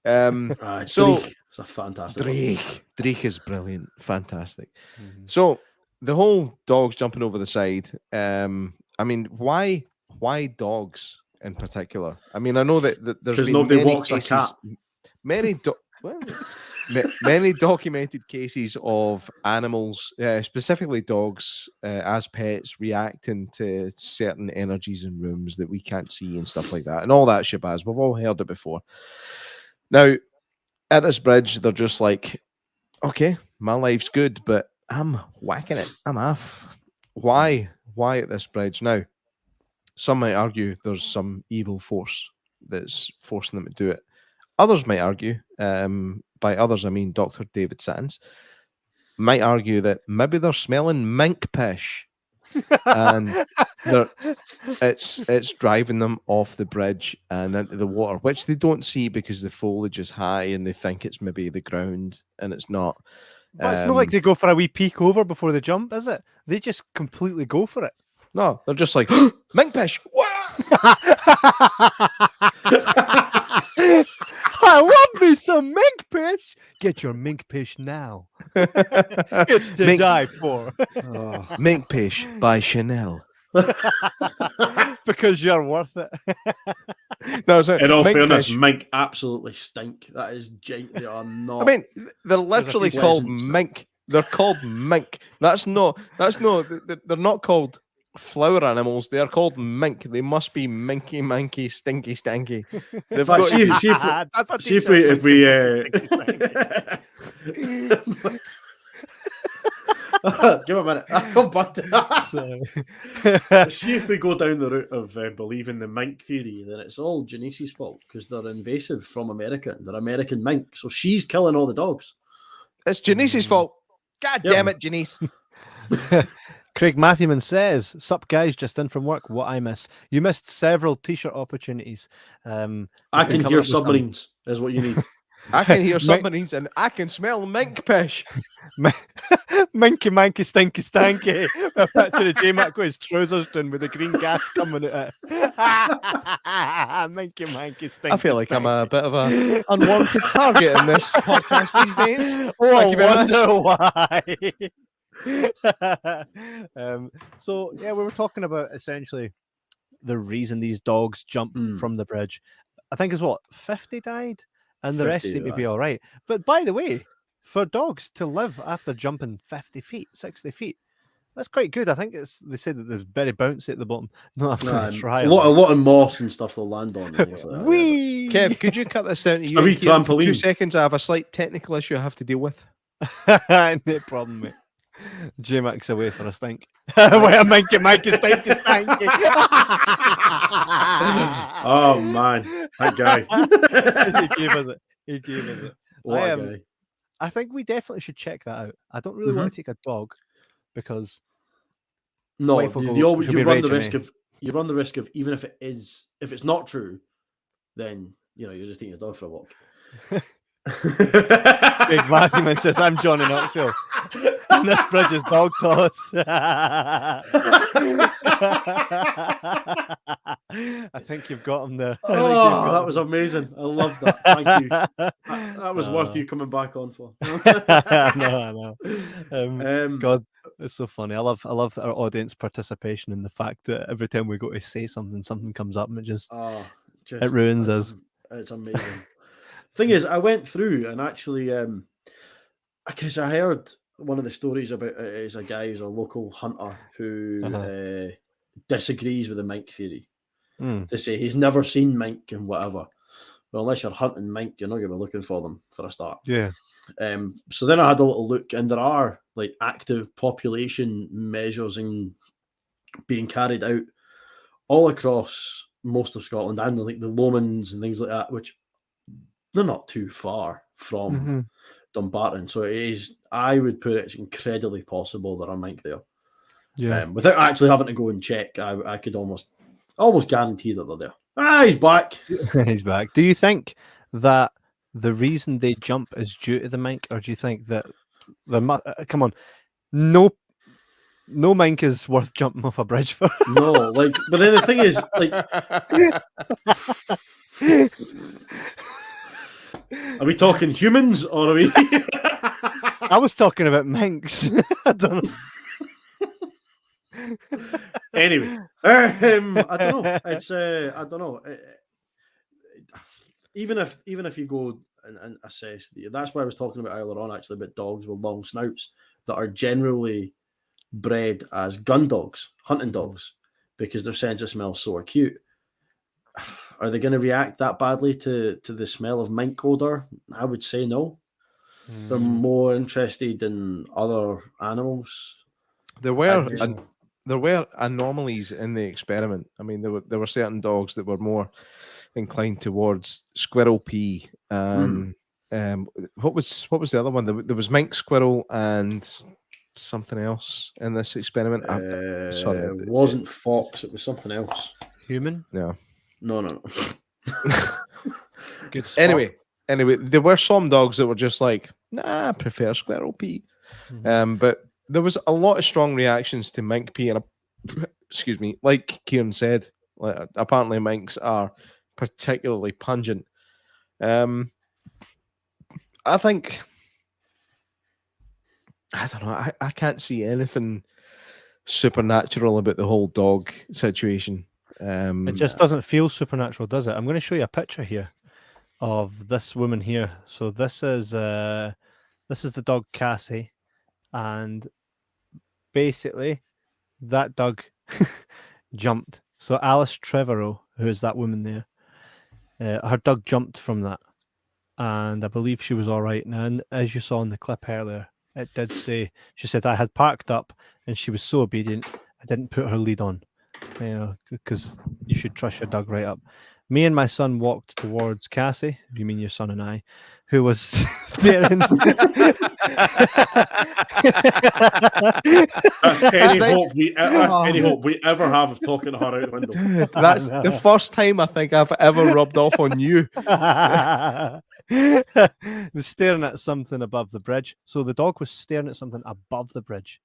So it's a fantastic. Dreich is brilliant, fantastic. So the whole dogs jumping over the side. I mean, why dogs in particular? I mean, I know that there's been nobody many walks cases, a cat. Many documented cases of animals, specifically dogs, as pets, reacting to certain energies in rooms that we can't see and stuff like that, and all that shabazz. We've all heard it before. Now, at this bridge, they're just like, okay, my life's good, but I'm whacking it. I'm off. Why at this bridge? Now, some might argue there's some evil force that's forcing them to do it. others might argue, by others I mean Dr. David Sands, might argue that maybe they're smelling mink pish, and it's driving them off the bridge and into the water, which they don't see because the foliage is high and they think it's maybe the ground, and it's not. But it's not like they go for a wee peek over before they jump, is it? They just completely go for it. No, they're just like mink pish. I love me some mink pish. Get your mink pish now. It's to Mink- die for. Mink pish by Chanel. Because you're worth it. No, so In all mink fairness, pish- mink absolutely stink. That is they are not. I mean, they're literally few called pleasant- mink. They're called mink. That's no. They're not called flower animals. They are called mink. They must be minky, manky, stinky, stanky. They've But got see if That's a see if t-shirt. we give a minute. I'll come back to that. See if we go down the route of believing the mink theory, then it's all Janice's fault because they're invasive from America. They're American mink, so she's killing all the dogs. It's Janice's fault. God Yep. damn it, Janice. Craig Matthewman says, "Sup guys, just in from work. What I miss? You missed several t-shirt opportunities. I You've been can coming hear up with some. submarines, is what you need. I can hear Mink- submarines and I can smell mink pish. Minky manky stinky stanky." A picture of J-Mac with his trousers down with the green gas coming at it. Minky manky stinky. I feel like I'm a bit of a unwanted target in this podcast these days. Thank you very much. Why. So yeah, we were talking about essentially the reason these dogs jump from the bridge. I think it's what 50 died, and the rest 50 seem to be died. all right. But by the way, for dogs to live after jumping 50 feet, 60 feet, that's quite good. I think they said that there's very bouncy at the bottom. No, I'm going to try a lot of moss and stuff they'll land on. And things like that, yeah. Wee! Kev, could you cut this down to It's you? a wee Here for 2 trampoline. seconds. I have a slight technical issue I have to deal with. No problem, mate. J-Mac's away for a stink. Wait a minky stinky stanky. Oh man, that guy. He gave us it. He gave us it. What a guy. I think we definitely should check that out. I don't really want to take a dog because No, wife will you go, always she'll you be run the raging risk me. of even if it's not true, then you're just taking your dog for a walk. Big Matthewman says, "I'm Johnny Knoxville. And this bridge is dog toss." I think you've got him there. Oh, that was amazing. I love that. Thank you. That was worth you coming back on for. I know. God, it's so funny. I love our audience participation in the fact that every time we go to say something comes up and it ruins us. It's amazing. Thing is, I went through and actually, because I heard one of the stories about it is a guy who's a local hunter who disagrees with the mink theory. To say he's never seen mink and whatever. Well, unless you're hunting mink, you're not going to be looking for them for a start. Yeah. So then I had a little look, and there are like active population measures being carried out all across most of Scotland and like the Lomans and things like that, which they're not too far from Dumbarton. So it is, I would put it's incredibly possible there are mink there. Yeah. Without actually having to go and check, I could almost guarantee that they're there. He's back. He's back. Do you think that the reason they jump is due to the mink, or do you think that come on, no mink is worth jumping off a bridge for? No, like, but then the thing is, like, are we talking humans or are we? I was talking about minks. I don't know. Anyway, I don't know. It's I don't know. Even if you go and assess that's why I was talking about earlier on actually about dogs with long snouts that are generally bred as gun dogs, hunting dogs, because their sense of smell is so acute. Are they going to react that badly to the smell of mink odor? I would say no. They're more interested in other animals. There were anomalies in the experiment. I mean, there were certain dogs that were more inclined towards Squirrel P and what was the other one? There was Mink Squirrel and something else in this experiment. Sorry, It wasn't fox. It was something else. Human? No. No. Good spot. Anyway, there were some dogs that were just like, nah, I prefer Squirrel P. But there was a lot of strong reactions to Mink P, and excuse me, like Kieran said, apparently minks are particularly pungent. I think, I don't know, I can't see anything supernatural about the whole dog situation. It just doesn't feel supernatural, does it? I'm going to show you a picture here of this woman here. So this is the dog Cassie, and basically that dog jumped. So Alice Trevorrow, who is that woman there, her dog jumped from that, and I believe she was all right. And as you saw in the clip earlier, it did say, she said, I had parked up and she was so obedient, I didn't put her lead on, because you should trust your dog right up. Me and my son walked towards Cassie, you mean your son and I, who was staring. That's any hope we ever have of talking to her out the window. Dude, that's the first time I think I've ever rubbed off on you. Was staring at something above the bridge. So the dog was staring at something above the bridge.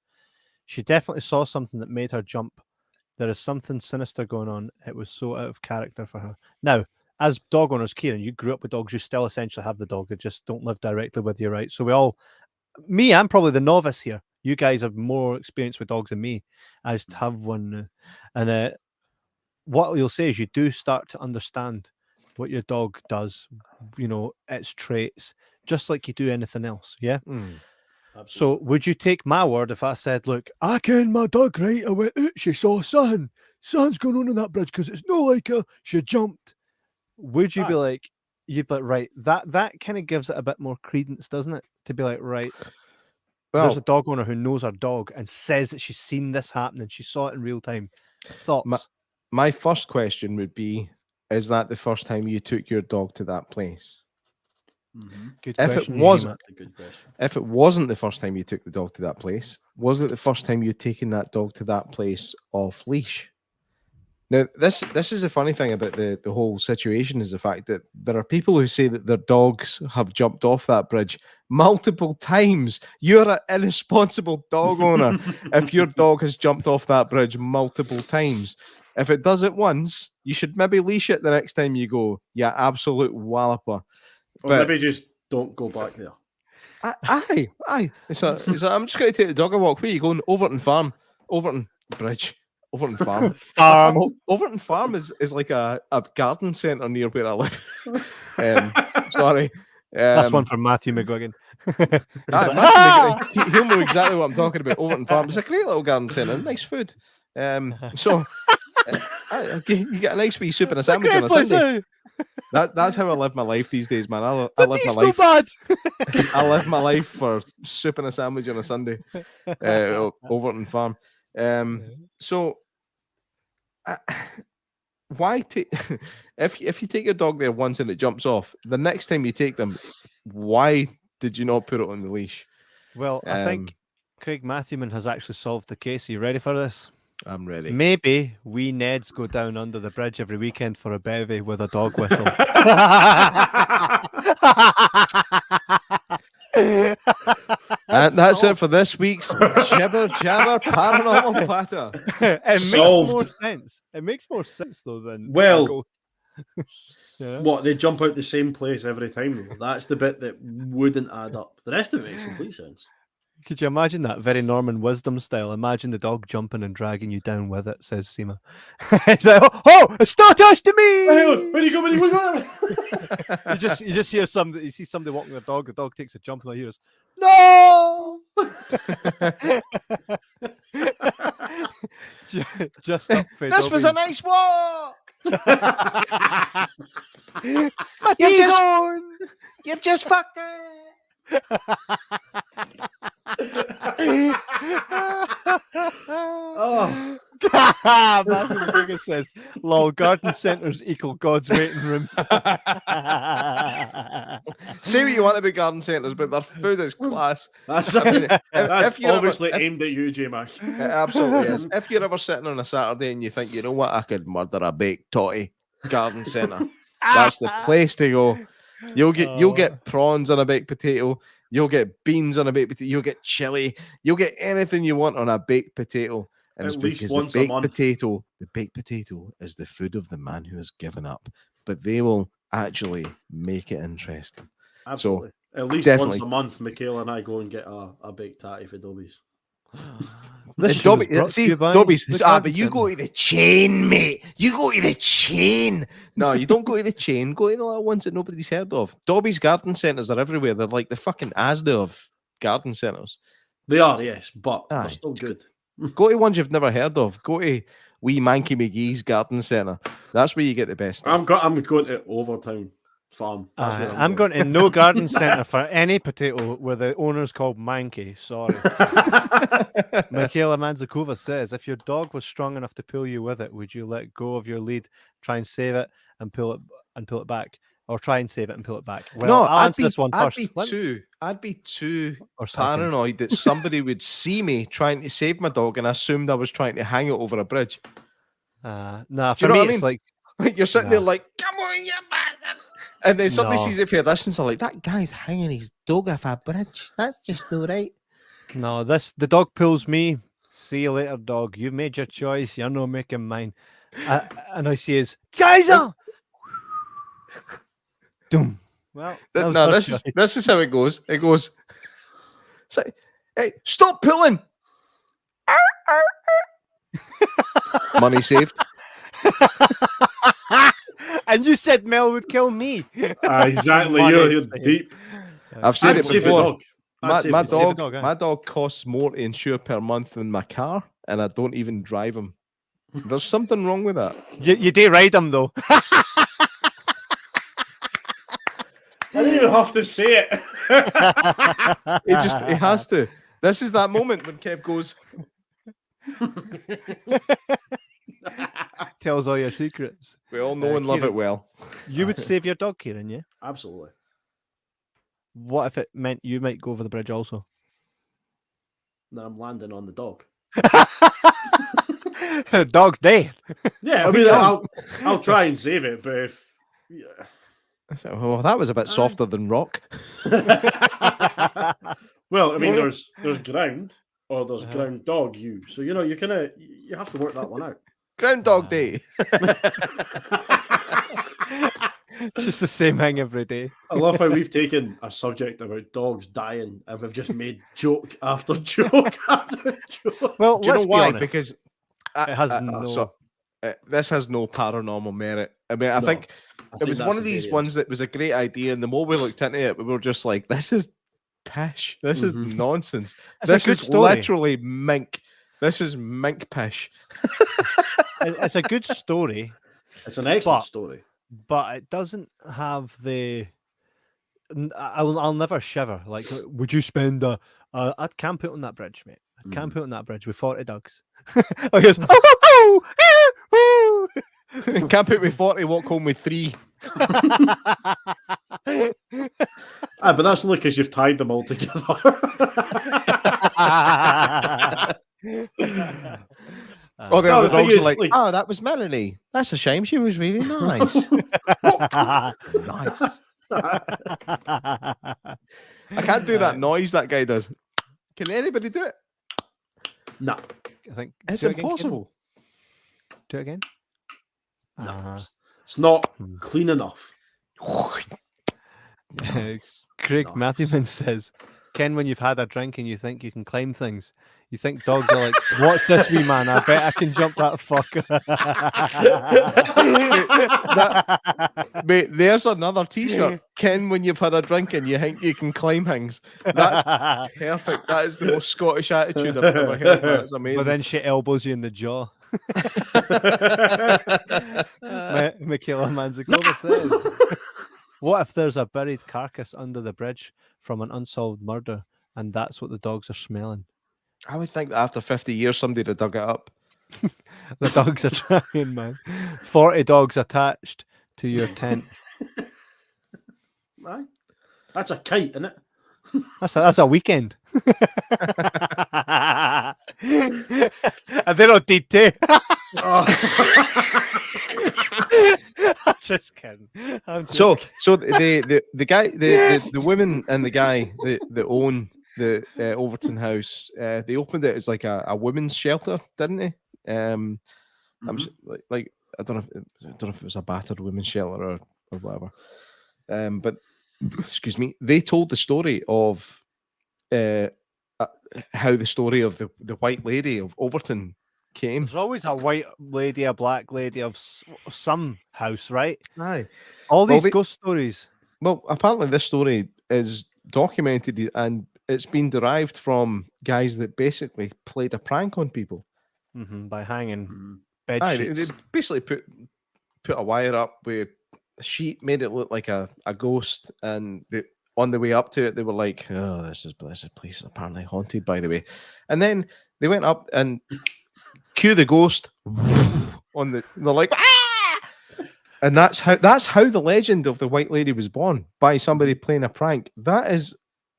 She definitely saw something that made her jump. There is something sinister going on. It was so out of character for her. Now, as dog owners, Kieran, you grew up with dogs. You still essentially have the dog. They just don't live directly with you, right? So I'm probably the novice here. You guys have more experience with dogs than me. I just have one. And what you'll say is you do start to understand what your dog does, its traits, just like you do anything else. Yeah. So would you take my word if I said, look, I ken my dog, right? I went, she saw something. Something's going on that bridge because it's not like her. She jumped. Would you be like, right, that kind of gives it a bit more credence, doesn't it? To be like, right, there's a dog owner who knows her dog and says that she's seen this happen and she saw it in real time. Thoughts? My first question would be, is that the first time you took your dog to that place? Good If question. If it wasn't the first time you took the dog to that place, was it the first time you'd taken that dog to that place off leash? Now, this is the funny thing about the whole situation, is the fact that there are people who say that their dogs have jumped off that bridge multiple times. You're an irresponsible dog owner if your dog has jumped off that bridge multiple times. If it does it once, you should maybe leash it the next time you go. Yeah, absolute walloper. Or maybe just don't go back there. Aye. So I'm just going to take the dog a walk. Where are you going? Overtoun Bridge. Overtoun Farm. Overtoun Farm is like a garden centre near where I live. Sorry. That's one from Matthew McGuigan. Matthew, he'll know exactly what I'm talking about. Overtoun Farm. It's a great little garden centre. Nice food. You get a nice wee soup and a sandwich on a Sunday. That's how I live my life these days, man. I live my life. I live my life for soup and a sandwich on a Sunday. Overtoun Farm. So, why take if you take your dog there once and it jumps off, the next time you take them, why did you not put it on the leash? Well, I think Craig Matthewman has actually solved the case. Are you ready for this? I'm ready. Maybe we Neds go down under the bridge every weekend for a bevy with a dog whistle. And that's it for this week's Jibber Jabber Paranormal Platter. It makes more sense. It makes more sense though than what, they jump out the same place every time though. That's the bit that wouldn't add up. The rest of it makes complete sense. Could you imagine that? Very Norman Wisdom style. Imagine the dog jumping and dragging you down with it, says Seema. It's like, it's not attached to me! Where are you going? You just hear somebody, you see somebody walking the dog takes a jump and I hear us, no! just up face. This was a nice walk! You've just fucked it! Oh. Matthew McGuigan says, "Lol, garden centres equal God's waiting room." Say what you want about garden centres, but their food is class. That's, I mean, that's you're obviously ever, aimed at you, J-Mac. it absolutely is. If you're ever sitting on a Saturday and you think, you know what, I could murder a baked totty, garden centre. That's the place to go. You'll get prawns on a baked potato. You'll get beans on a baked potato. You'll get chili. You'll get anything you want on a baked potato. And At it's least because once the a baked month. potato, the baked potato is the food of the man who has given up. But they will actually make it interesting. Absolutely. At least definitely. once a month, Michaela and I go and get a baked tatty for Dobby's. Dobby, Dobby's. But you go to the chain, mate. You go to the chain. No, you don't go to the chain. Go to the little ones that nobody's heard of. Dobby's garden centres are everywhere. They're like the fucking Asda of garden centres. They are, yes, but Aye. they're still good. Go to ones you've never heard of. Go to wee Manky McGee's garden centre. That's where you get the best stuff. I'm going to Overtown Farm. That's where I'm going to no garden centre for any potato where the owner's called Manky. Sorry. Michaela Manzakova says, if your dog was strong enough to pull you with it, would you let go of your lead, try and save it, and pull it back, or try and save it and pull it back? Well, no, I'll answer this one first. I'd be too Or second. paranoid that somebody would see me trying to save my dog and assumed I was trying to hang it over a bridge. Nah, Do for you know me, what I it's mean? like You're sitting Nah. there like, come on, you bastard. And then somebody No. sees it for your distance, are like, that guy's hanging his dog off a bridge. That's just not right. no, the dog pulls me. See you later, dog. You've made your choice. You're not making mine. And I see his Kaiser. Doom. Well, this is how it goes. It goes, so, hey, stop pulling. Money saved. And you said Mel would kill me. Exactly. Money You're saved. deep. I've said I'd it save a before. dog. My I'd save a dog, dog, my dog costs more to insure per month than my car, and I don't even drive him. There's something wrong with that. You do ride him though. I didn't even have to say it. He has to. This is that moment when Kev goes, Tells all your secrets. we all know and love Kieran, it well. You would save your dog, Kieran, yeah? Absolutely. What if it meant you might go over the bridge also? Then I'm landing on the dog. Dog dead. Yeah, I mean, I'll try and save it, but if So, well, that was a bit softer than rock. well, I mean, there's ground or there's ground dog you, so you have to work that one out. Groundhog Day. It's just the same thing every day. I love how we've taken a subject about dogs dying and we've just made joke after joke after joke. Well, Do you let's know why? be honest. Because It has no. this has no paranormal merit. I mean, I think it was one of these ones that was a great idea, and the more we looked into it, we were just like, "This is pish. This is nonsense. This is literally mink. This is mink pish." It's a good story. It's an excellent story, but it doesn't have the. I'll never shiver. Like, would you spend I can't put on that bridge, mate. I can't put on that bridge with 40 dogs. I goes, can't put with 40, walk home with 3. but that's only because you've tied them all together. Oh, the other dogs are like, like, oh, that was Melanie. That's a shame. She was really nice. Nice. I can't do that noise that guy does. Can anybody do it? No. I think It's do it again, impossible. Kieran. Do it again. No. It's not clean enough. Craig Matthewman says, Ken, when you've had a drink and you think you can climb things, you think dogs are like, watch this wee man, I bet I can jump that fucker. Mate, there's another t-shirt. Ken, when you've had a drink and you think you can climb things. That's perfect. That is the most Scottish attitude I've ever heard. That's amazing. But then she elbows you in the jaw. Michaela Manzakova says, what if there's a buried carcass under the bridge from an unsolved murder and that's what the dogs are smelling? I would think that after 50 years, somebody would have dug it up. The dogs are trying, man. 40 dogs attached to your tent. Aye. That's a kite, isn't it? That's a weekend. And they're not dead too. I'm just kidding. So the guy, the women and the guy that own the Overtoun house, they opened it as like a women's shelter, didn't they? I'm like I don't know if it was a battered women's shelter or whatever. But excuse me, they told the story of how the story of the white lady of Overtoun came. There's always a white lady, a black lady of some house, right? Aye. All these ghost stories. Well, apparently this story is documented and it's been derived from guys that basically played a prank on people. By hanging bed Aye, sheets. they basically put a wire up with a sheet, made it look like a ghost, and on the way up to it, they were like, "Oh, this place is apparently haunted, by the way." And then they went up and cue the ghost on the. They're like, "Ah!" And that's how the legend of the white lady was born, by somebody playing a prank. That is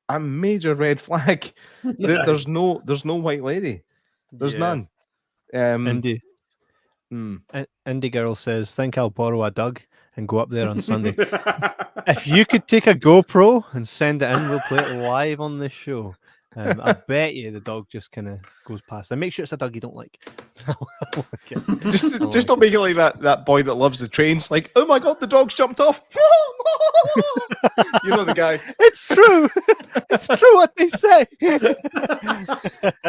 a major red flag. There's no white lady. There's none. Indie. Indie girl says, "Think I'll borrow a Doug and go up there on Sunday." If you could take a GoPro and send it in, we'll play it live on this show. I bet you the dog just kind of goes past. And make sure it's a dog you don't like. Just don't make it like that boy that loves the trains. Like, oh my god, the dog's jumped off. You know the guy. It's true. It's true what they say.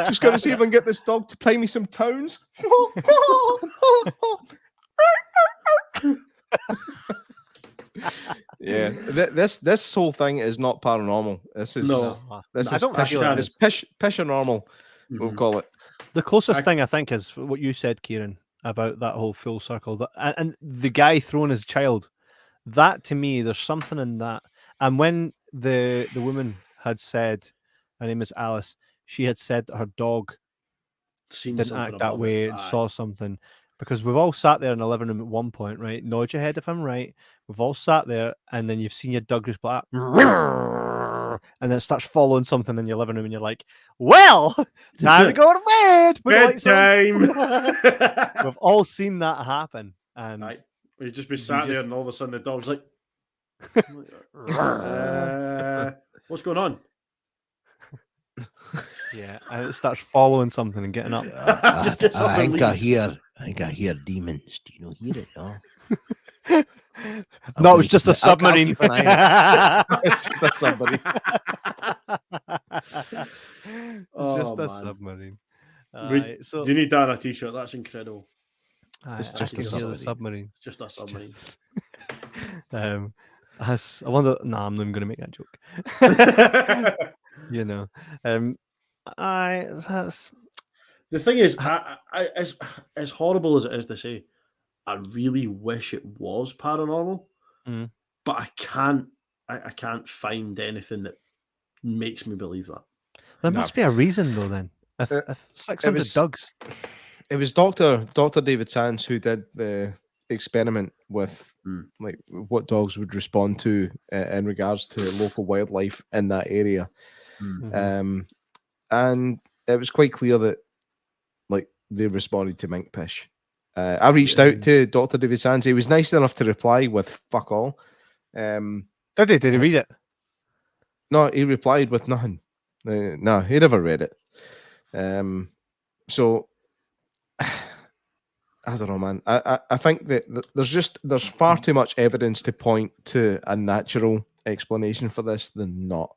Just gotta see if I can get this dog to play me some tones. Yeah, this whole thing is not paranormal. This is pishanormal. We'll call it. The closest thing I think is what you said, Kieran, about that whole full circle, and the guy throwing his child. That to me, there's something in that. And when the woman had said, her name is Alice, she had said that her dog didn't act that way and saw something. Because we've all sat there in the living room at one point, right? Nod your head if I'm right. We've all sat there, and then you've seen your dog just like, and then it starts following something in your living room, and you're like, "Well, time to go to bed." Bedtime. We've all seen that happen, and you just be sat there, and all of a sudden the dog's like, "What's going on?" Yeah, and it starts following something and getting up. I think I hear demons. Do you not hear it? No, no, it was just a submarine. It's just a submarine. Just a submarine. Do you need that on a t-shirt? That's incredible. It's just a submarine. It's just a submarine. I wonder. No, I'm not even going to make that joke. You know, that's... The thing is, as horrible as it is to say, I really wish it was paranormal, but I can't find anything that makes me believe that. There must be a reason, though. Then, if 600 dogs. It was Dr. David Sands who did the experiment with like what dogs would respond to in regards to local wildlife in that area. And it was quite clear that like they responded to mink pish. I reached out to Dr. David Sands. He was nice enough to reply with "fuck all." Did he read it? No, he replied with nothing. No, he never read it. So I don't know, man. I think that there's far too much evidence to point to a natural explanation for this than not.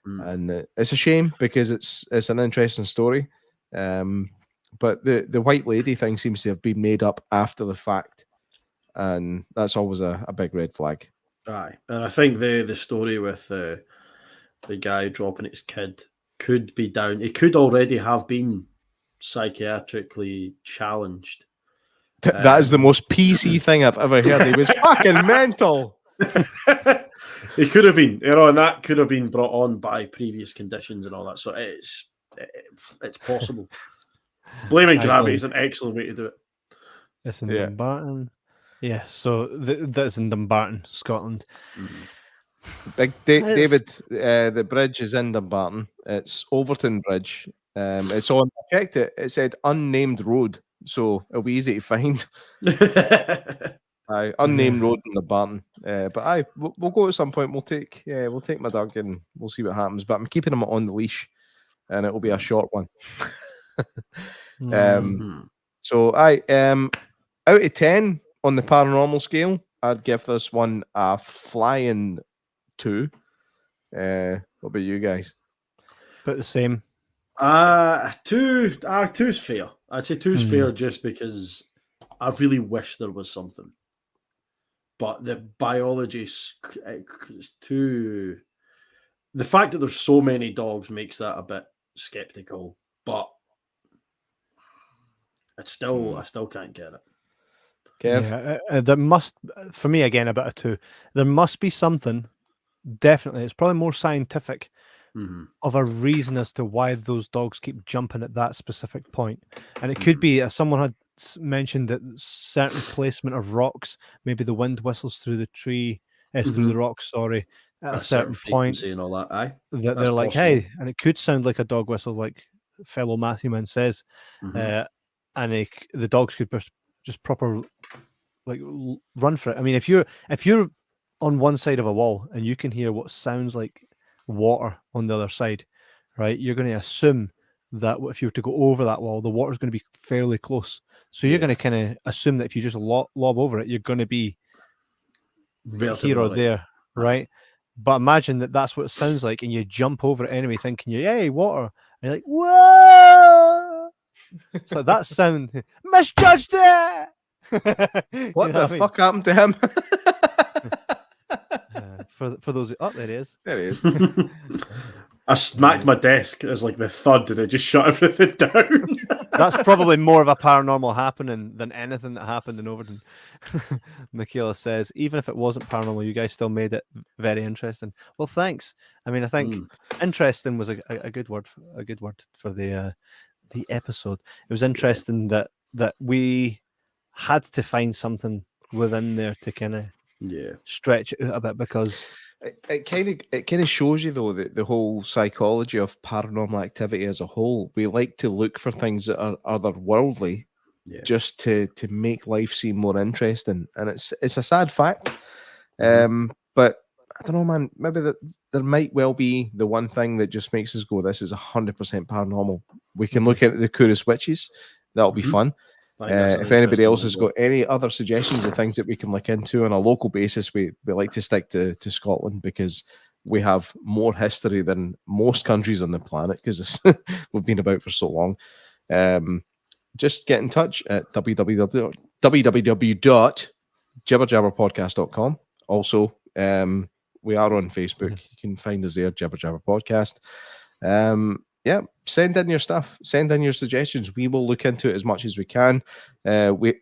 And it's a shame because it's an interesting story, but the white lady thing seems to have been made up after the fact, and that's always a big red flag. Aye, and I think the story with the guy dropping his kid could be down. It could already have been psychiatrically challenged. That is the most PC thing I've ever heard. He was fucking mental. It could have been, and that could have been brought on by previous conditions and all that. So it's possible. Blaming I gravity believe- is an excellent way to do it. It's in Yeah. Dumbarton. Yeah, so that's in Dumbarton, Scotland. Mhm. Big It's- David, the bridge is in Dumbarton. It's Overtoun Bridge. It's on. I checked it. It said unnamed road, so it'll be easy to find. Aye, unnamed road in Dumbarton. But aye, we'll go at some point. We'll take my dog and we'll see what happens. But I'm keeping him on the leash, and it will be a short one. Mhm. So aye, out of 10 on the paranormal scale, I'd give this one a flying 2. What about you guys? But the same. Two's fair. I'd say two's fair just because I really wish there was something. But the biology's too. The fact that there's so many dogs makes that a bit skeptical, but I still can't get it. Kev? Yeah, there must, for me again, a bit of 2. There must be something. Definitely, it's probably more scientific Mm-hmm. of a reason as to why those dogs keep jumping at that specific point. And it could be, as someone had mentioned, that certain placement of rocks, maybe the wind whistles through the tree, through the rocks, sorry, at a certain point frequency and all that. Aye, that that's they're like, possible. hey, and it could sound like a dog whistle, like fellow Matthewman says, Mhm. and the dogs could just proper like run for it. I mean, if you're on one side of a wall and you can hear what sounds like water on the other side, right? You're going to assume that if you were to go over that wall, the water's going to be fairly close. So you're going to kind of assume that if you just lob over it, you're going to be here or Vertebrate. there, right? But imagine that that's what it sounds like, and you jump over it anyway, thinking, "Hey, water!" And you're like, "Whoa!" So that sound misjudged it. What the fuck happened to him? For those, oh, there it is. There he is. I smacked my desk as like the thud, and I just shut everything down. That's probably more of a paranormal happening than anything that happened in Overtoun. Michaela says, even if it wasn't paranormal, you guys still made it very interesting. Well, thanks. I mean, I think interesting was a good word. A good word for the episode. It was interesting that we had to find something within there to kind of stretch it out a bit, because it kind of shows you though that the whole psychology of paranormal activity as a whole. We like to look for things that are otherworldly, just to make life seem more interesting, and it's a sad fact. But I don't know, man. Maybe there might well be the one thing that just makes us go, "This is 100% paranormal." We can look at the Coolest Witches. That'll be fun. If anybody else has got any other suggestions of things that we can look into on a local basis, we like to stick to Scotland, because we have more history than most countries on the planet, because we've been about for so long. Just get in touch at www.jibberjabberpodcast.com. Also, we are on Facebook. You can find us there, Jibber Jabber Podcast. Send in your stuff. Send in your suggestions. We will look into it as much as we can. We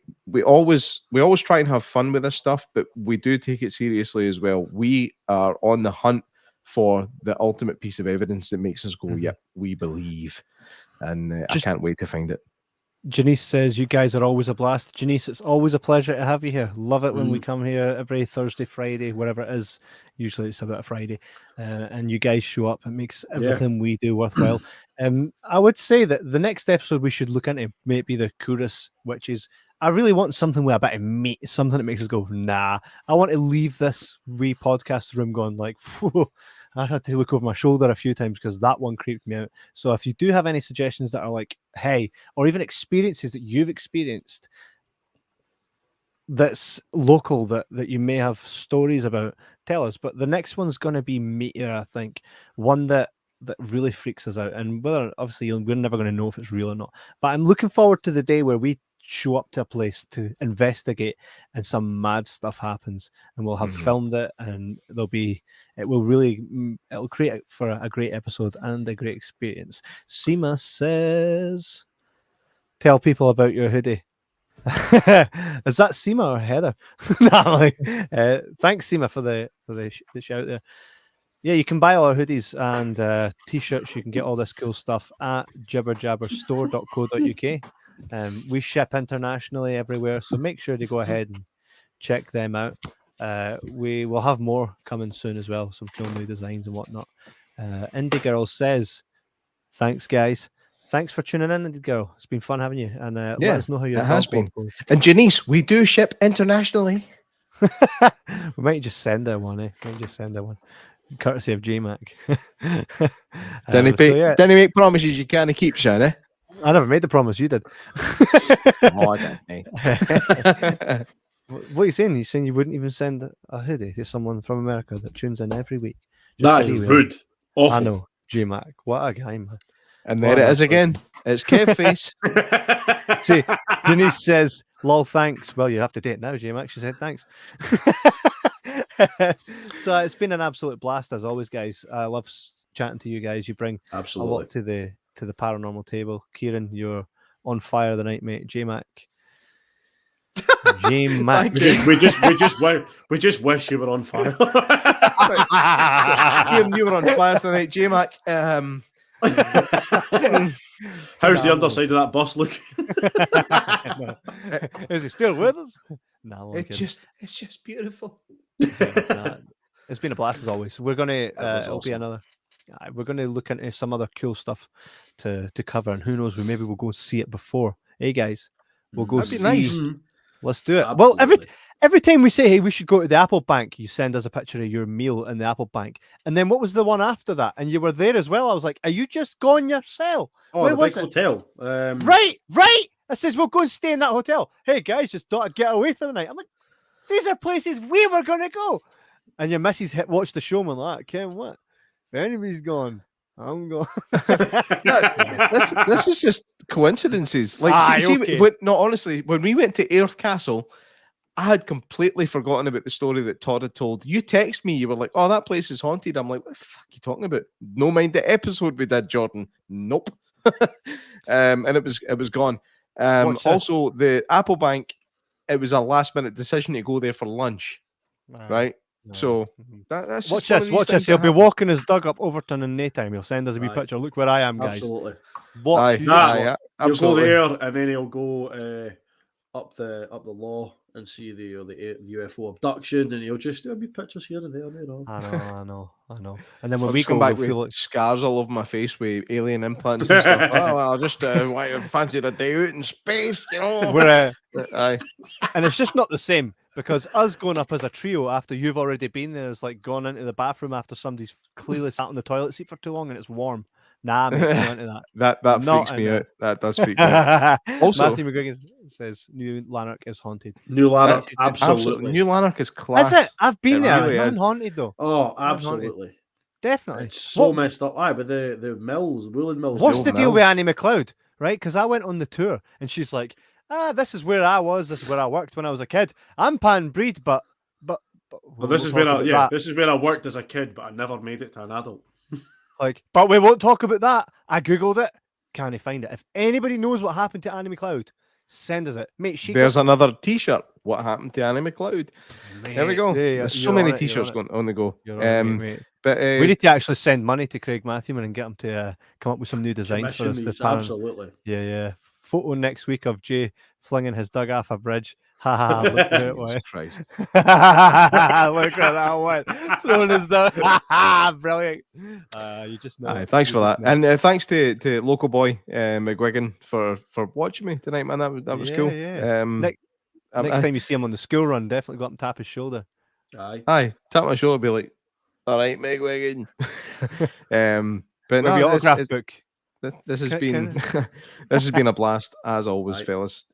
always try and have fun with this stuff, but we do take it seriously as well. We are on the hunt for the ultimate piece of evidence that makes us go, "Yep, we believe," and I can't wait to find it. Janice says, you guys are always a blast. Janice, it's always a pleasure to have you here. Love it when we come here every Thursday, Friday, whatever it is. Usually it's about a Friday. And you guys show up. It makes everything we do worthwhile. I would say that the next episode we should look into maybe the Coolest Witches. I really want something with a bit of meat, something that makes us go, nah. I want to leave this wee podcast room going like, whoa. I had to look over my shoulder a few times because that one creeped me out. So if you do have any suggestions that are like, hey, or even experiences that you've experienced that's local, that you may have stories about, tell us. But the next one's going to be meatier, I think. One that really freaks us out. And whether, obviously, we're never going to know if it's real or not. But I'm looking forward to the day where we show up to a place to investigate and some mad stuff happens, and we'll have filmed it, and it'll create for a great episode and a great experience. Seema says, tell people about your hoodie. Is that Seema or Heather? No, thanks Seema for the shout there. Yeah, you can buy all our hoodies and t-shirts. You can get all this cool stuff at jibberjabberstore.co.uk. We ship internationally everywhere, so make sure to go ahead and check them out. We will have more coming soon as well, some cool new designs and whatnot. Indie Girl says, thanks, guys. Thanks for tuning in, Indie Girl. It's been fun having you. And let us know how your it has dog been. walk goes. And Janice, we do ship internationally. We might just send her one, courtesy of JMac. Didn't he make promises you can't keep, son, eh? I never made the promise. You did. Oh, I didn't. What are you saying? You're saying you wouldn't even send a hoodie to someone from America that tunes in every week? That is rude. Awful. I know. JMac. What a guy, man. And there it is again. It's Kev face. See, Denise says, lol, thanks. Well, you have to date now, JMac. She said, thanks. So it's been an absolute blast as always, guys. I love chatting to you guys. You bring a lot to the paranormal table. Kieran, you're on fire tonight, mate. JMac. JMac. We just wish you were on fire. Kieran, you were on fire tonight, JMac. How's the underside of that bus looking? Is he still with us? No, it's just beautiful. It's been a blast as always. We're gonna we're gonna look into some other cool stuff to cover, and who knows, maybe we'll go see it before. Hey guys, we'll go see. Nice. Let's do it. Absolutely. Well, every time we say, hey, we should go to the Apple Bank, you send us a picture of your meal in the Apple Bank. And then what was the one after that? And you were there as well. I was like, are you just going yourself? Oh, where the was big it? hotel. Right. I says, we'll go and stay in that hotel. Hey guys, just thought I'd get away for the night. I'm like, these are places we were going to go. And your missus watched the show and like, Ken, what? If anybody's gone, I'm going. This is just coincidences. Like, honestly, when we went to Airth Castle, I had completely forgotten about the story that Todd had told. You text me, you were like, oh, that place is haunted. I'm like, what the fuck are you talking about? No mind the episode we did, Jordan. Nope. And it was gone. Also, the Apple Bank, it was a last minute decision to go there for lunch. Right? No. So that's watch this. He'll be walking his dog up Overtoun in no time. He'll send us a wee picture. Look where I am, guys. Absolutely. He'll go there and then he'll go up the law and see the UFO abduction, and he'll just do a wee pictures here and there. I know. And then when we come back, we feel like scars all over my face with alien implants and stuff. Oh, well, I'll just fancy a day out in space, you know. And it's just not the same. Because us going up as a trio after you've already been there is like gone into the bathroom after somebody's clearly sat on the toilet seat for too long and it's warm. Nah, mate, not into that. That freaks me out. That does freak me out. Also, Matthew McGuigan says New Lanark is haunted. New Lanark, absolutely. New Lanark is class. Is it? I've been there. Really It's haunted though. Oh, absolutely. Definitely. It's so messed up. But the mills, woolen mills. What's the deal with Annie McLeod? Right? Because I went on the tour and she's like, this is where I was. This is where I worked when I was a kid. I'm pan breed, but well, this is where I worked as a kid, but I never made it to an adult. But we won't talk about that. I googled it. Can't find it. If anybody knows what happened to Annie McLeod, send us it, mate. There's another T-shirt. What happened to Annie McLeod? Mate, there we go. There's so many T-shirts going on the go. But we need to actually send money to Craig Matthewman and get him to come up with some new designs for us. Absolutely. Yeah. Photo next week of Jay flinging his dog off a bridge. Ha ha! Look at it went. Christ. Look at that one. Throwing his dog. Brilliant. You just know. Thanks for that, and thanks to local boy McGuigan for watching me tonight, man. That was cool. Yeah. Next time you see him on the school run, definitely go up and tap his shoulder. Aye, tap my shoulder, be like, "All right, McGuigan." But no, autograph book. This has been this has been a blast as always, fellas.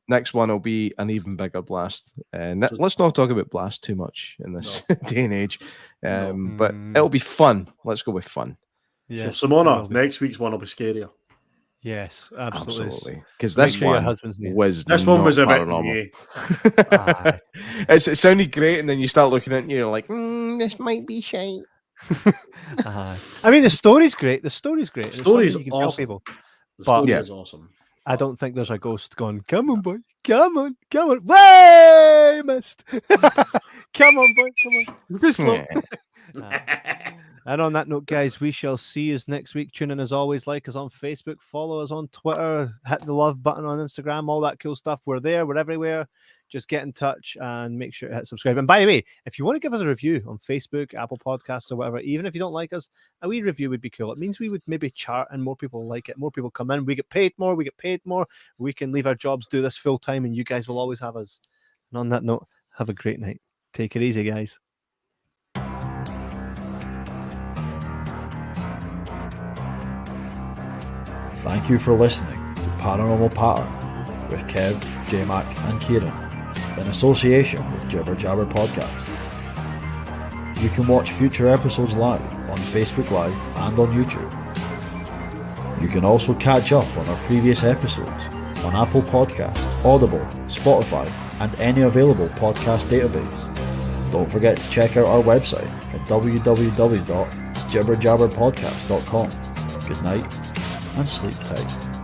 Next one will be an even bigger blast. Let's not talk about blast too much in this day and age. But it'll be fun. Let's go with fun. Yeah. So Simona, next week's one will be scarier. Yes, absolutely. Because this one was a bit normal. It sounded great, and then you start looking at it and you're like, this might be shite. I mean, the story's great. The story's awesome. People. The story is awesome. I don't think there's a ghost going, come on, boy. Come on. Way missed. Come on, boy. Come on. Too slow. And on that note, guys, we shall see you next week. Tune in as always. Like us on Facebook, follow us on Twitter, hit the love button on Instagram, all that cool stuff. We're there, we're everywhere. Just get in touch and make sure to hit subscribe. And by the way, if you want to give us a review on Facebook, Apple Podcasts, or whatever, even if you don't like us, a wee review would be cool. It means we would maybe chart and more people like it. More people come in. We get paid more. We can leave our jobs, do this full time, and you guys will always have us. And on that note, have a great night. Take it easy, guys. Thank you for listening to Paranormal Pattern with Kev, J-Mac and Kieran in association with Jibber Jabber Podcast. You can watch future episodes live on Facebook Live and on YouTube. You can also catch up on our previous episodes on Apple Podcasts, Audible, Spotify and any available podcast database. Don't forget to check out our website at www.jibberjabberpodcast.com. Good night and sleep tight.